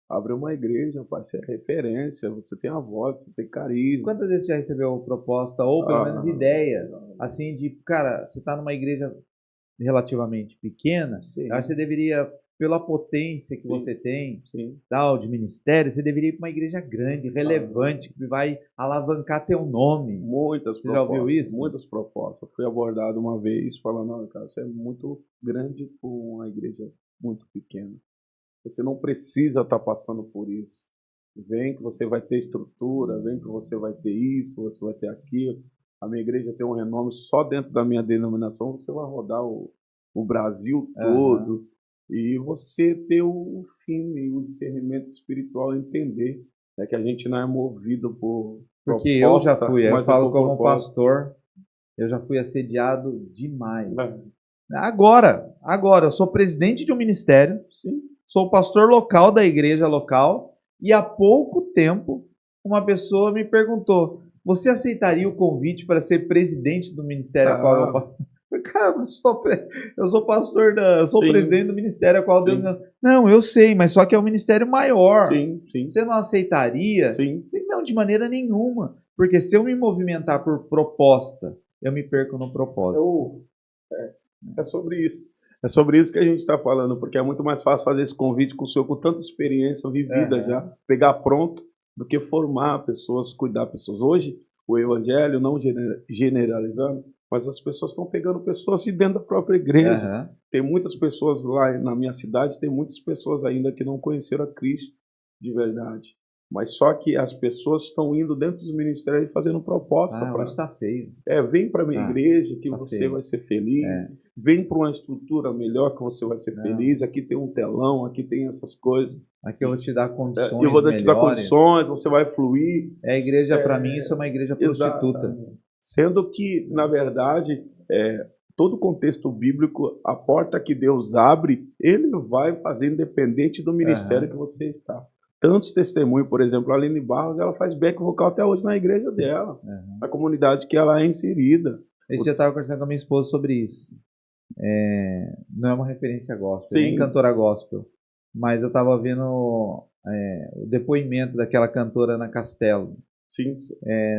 Abre uma igreja, pai, você é referência, você tem a voz, você tem carisma. Quantas vezes você já recebeu proposta ou pelo menos Ah, ideia assim de, cara, você está numa igreja relativamente pequena, eu acho que sim, você deveria, pela potência que sim, você tem, sim. tal, de ministério, você deveria ir para uma igreja grande, Ah, relevante, que vai alavancar teu nome. muitas Você já ouviu propostas, isso? muitas propostas. Eu fui abordado uma vez falando, olha, cara, você é muito grande para uma igreja muito pequena. Você não precisa estar passando por isso. Vem que você vai ter estrutura, vem que você vai ter isso, você vai ter aquilo. A minha igreja tem um renome só dentro da minha denominação, você vai rodar o Brasil todo. E você ter o fim e o discernimento espiritual, entender, né, que a gente não é movido por Porque eu já proposta, fui, eu mas é falo por como propósito. pastor, eu já fui assediado demais. Né? Agora, eu sou presidente de um ministério, Sim. sou pastor local da igreja local, e há pouco tempo uma pessoa me perguntou: você aceitaria o convite para ser presidente do ministério a qual eu Ah, passo? Cara, eu sou pastor eu sou sim, presidente do ministério a qual Deus sim, me... Não, eu sei, mas só que é um ministério maior. sim, sim, Você não aceitaria? sim. Não, de maneira nenhuma. Porque se eu me movimentar por proposta, eu me perco no propósito. Eu, é sobre isso. É sobre isso que a gente está falando, porque é muito mais fácil fazer esse convite com o senhor com tanta experiência vivida já, Aham. pegar pronto, do que formar pessoas, cuidar de pessoas. Hoje, o evangelho, não generalizando, mas as pessoas estão pegando pessoas de dentro da própria igreja. Aham. Tem muitas pessoas lá na minha cidade, tem muitas pessoas ainda que não conheceram a Cristo de verdade. Mas só que as pessoas estão indo dentro dos ministérios e fazendo proposta Ah, hoje para tá feio. vem para a minha Tá, igreja que tá você feio. vai ser feliz, É. vem para uma estrutura melhor que você vai ser Não. feliz, aqui tem um telão, aqui tem essas coisas, Aqui eu vou te dar eu vou condições te dar melhores. condições, você vai fluir. É a igreja, para mim, isso é uma igreja prostituta. Exatamente. Sendo que, na verdade, todo o contexto bíblico, a porta que Deus abre, Ele vai fazer independente do ministério Aham. que você está. Tantos testemunhos, por exemplo, a Aline Barros, ela faz back vocal até hoje na igreja dela, Aham. na comunidade que ela é inserida. Esse dia eu estava conversando com a minha esposa sobre isso. Não é uma referência gospel, nem Sim, cantora gospel. Mas eu estava vendo o depoimento daquela cantora Ana Castelo. sim.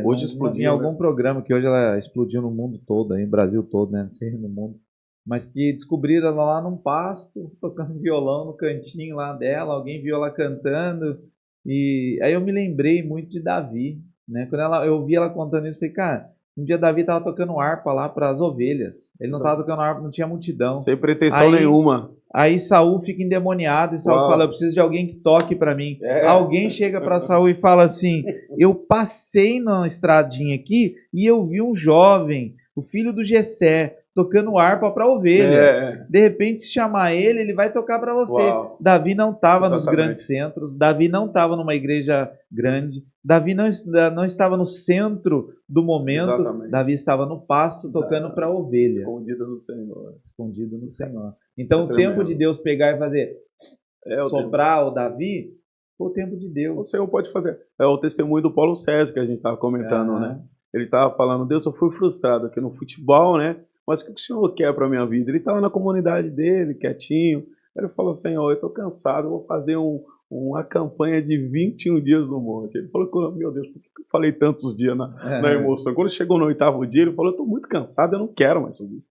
Hoje Em explodiu, né? algum programa que hoje ela explodiu no mundo todo, aí, no Brasil todo, né? Não sei no mundo. Mas que descobriram ela lá num pasto, tocando violão no cantinho lá dela, alguém viu ela cantando. E aí eu me lembrei muito de Davi, né? Quando eu ouvi ela contando isso, eu falei, cara, um dia Davi tava tocando harpa lá para as ovelhas. Ele não tava Exato. tocando harpa, não tinha multidão. Sem pretensão Aí nenhuma. Aí Saul fica endemoniado e Saul fala: eu Uau. preciso de alguém que toque para mim. É. Alguém chega para Saul e fala assim: eu passei na estradinha aqui e eu vi um jovem, o filho do Jessé, tocando harpa para ovelha. É. De repente, se chamar ele, ele vai tocar para você. Uau. Davi não estava nos grandes Exatamente. centros, Davi não estava numa igreja grande, Davi não estava no centro do momento, Exatamente. Davi estava no pasto tocando para ovelha, Escondida no Senhor. escondido no Senhor. Isso é Então, o tempo de tremendo. Deus pegar e fazer É o tempo. soprar o Davi foi o tempo de O Deus. Senhor pode fazer. É o testemunho do Paulo Sérgio que a gente estava comentando, né? Aham. Ele estava falando, Deus, eu fui frustrado aqui no futebol, né? Mas o que o Senhor quer para minha vida? Ele estava na comunidade dele, quietinho. Ele falou, Senhor, eu estou cansado, eu vou fazer uma campanha de 21 dias no monte. Ele falou, meu Deus, por que eu falei tantos dias na Aham. emoção? Quando chegou no 8º dia, ele falou, eu estou muito cansado, eu não quero mais subir.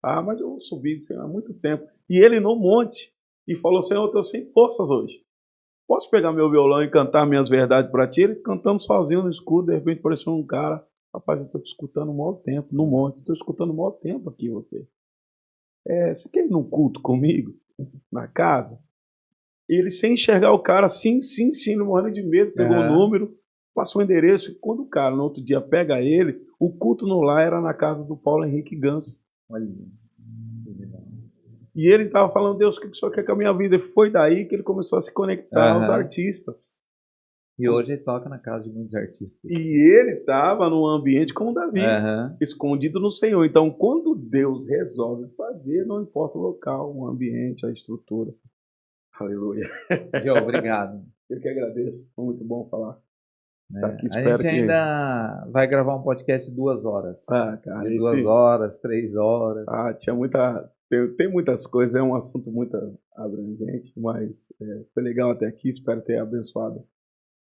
Ah, mas eu vou subir, Senhor, há muito tempo. E ele no monte, e falou, Senhor, eu estou sem forças hoje. Posso pegar meu violão e cantar minhas verdades para ti? Ele cantando sozinho no escuro, de repente apareceu um cara. Rapaz, eu estou te escutando o maior tempo, no monte. Estou escutando o maior tempo aqui, você. Você quer ir num culto comigo? Na casa? E ele, sem enxergar o cara, sim, sim, sim, não morrendo de medo, pegou o Aham. número, passou o endereço. E quando o cara, no outro dia, pega ele, o culto no lar era na casa do Paulo Henrique Gans. Olha. E ele estava falando, Deus, o que o senhor quer com a minha vida? E foi daí que ele começou a se conectar aos Aham. artistas. E hoje ele toca na casa de muitos artistas. E ele estava num ambiente como Davi, Aham. escondido no Senhor. Então, quando Deus resolve fazer, não importa o local, o ambiente, a estrutura. Aleluia. Joe, obrigado. Eu que agradeço. Foi muito bom falar. Estar aqui, A espero gente que. ainda vai gravar um podcast de 2 horas. Ah, cara, De 2 horas, 3 horas. tinha muita. Tem muitas coisas, é um assunto muito abrangente, mas foi legal até aqui. Espero ter abençoado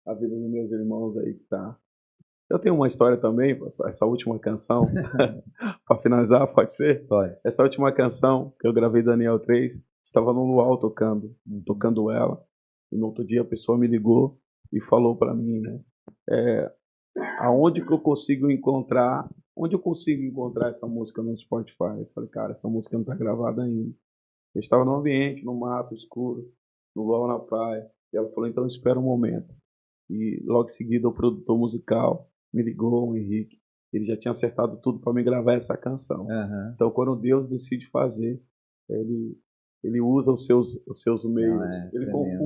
a vida dos meus irmãos aí que está. Eu tenho uma história também, essa última canção, para finalizar, pode ser? Pode. Essa última canção que eu gravei Daniel 3, estava no luau tocando ela, e no outro dia a pessoa me ligou e falou para mim, né, onde eu consigo encontrar essa música no Spotify? Eu falei, cara, essa música não está gravada ainda. Eu estava no ambiente, no mato escuro, no luau na praia, e ela falou, então espera um momento. E logo em seguida o produtor musical me ligou, o Henrique, ele já tinha acertado tudo para me gravar essa canção. Aham. Então, quando Deus decide fazer, ele usa os seus meios, ele tremendo.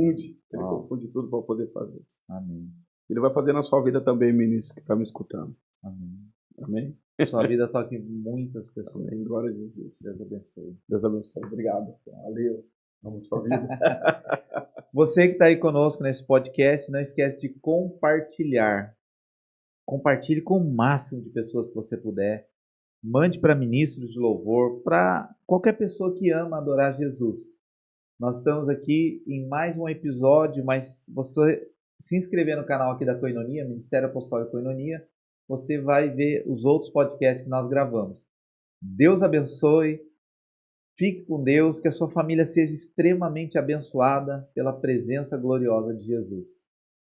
confunde tudo para poder fazer. Amém. Ele vai fazer na sua vida também, ministro, que está me escutando. Amém. Amém? Sua vida toque muitas pessoas. Amém. Glória a Jesus. Deus abençoe. Deus abençoe. Obrigado. Valeu. Vamos sua vida. Você que está aí conosco nesse podcast, não esquece de compartilhar. Compartilhe com o máximo de pessoas que você puder. Mande para ministros de louvor, para qualquer pessoa que ama adorar Jesus. Nós estamos aqui em mais um episódio, mas você se inscrever no canal aqui da Koinonia, Ministério Apostólico Koinonia, você vai ver os outros podcasts que nós gravamos. Deus abençoe, fique com Deus, que a sua família seja extremamente abençoada pela presença gloriosa de Jesus.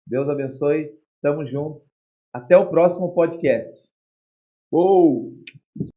Deus abençoe, tamo junto. Até o próximo podcast. Uou!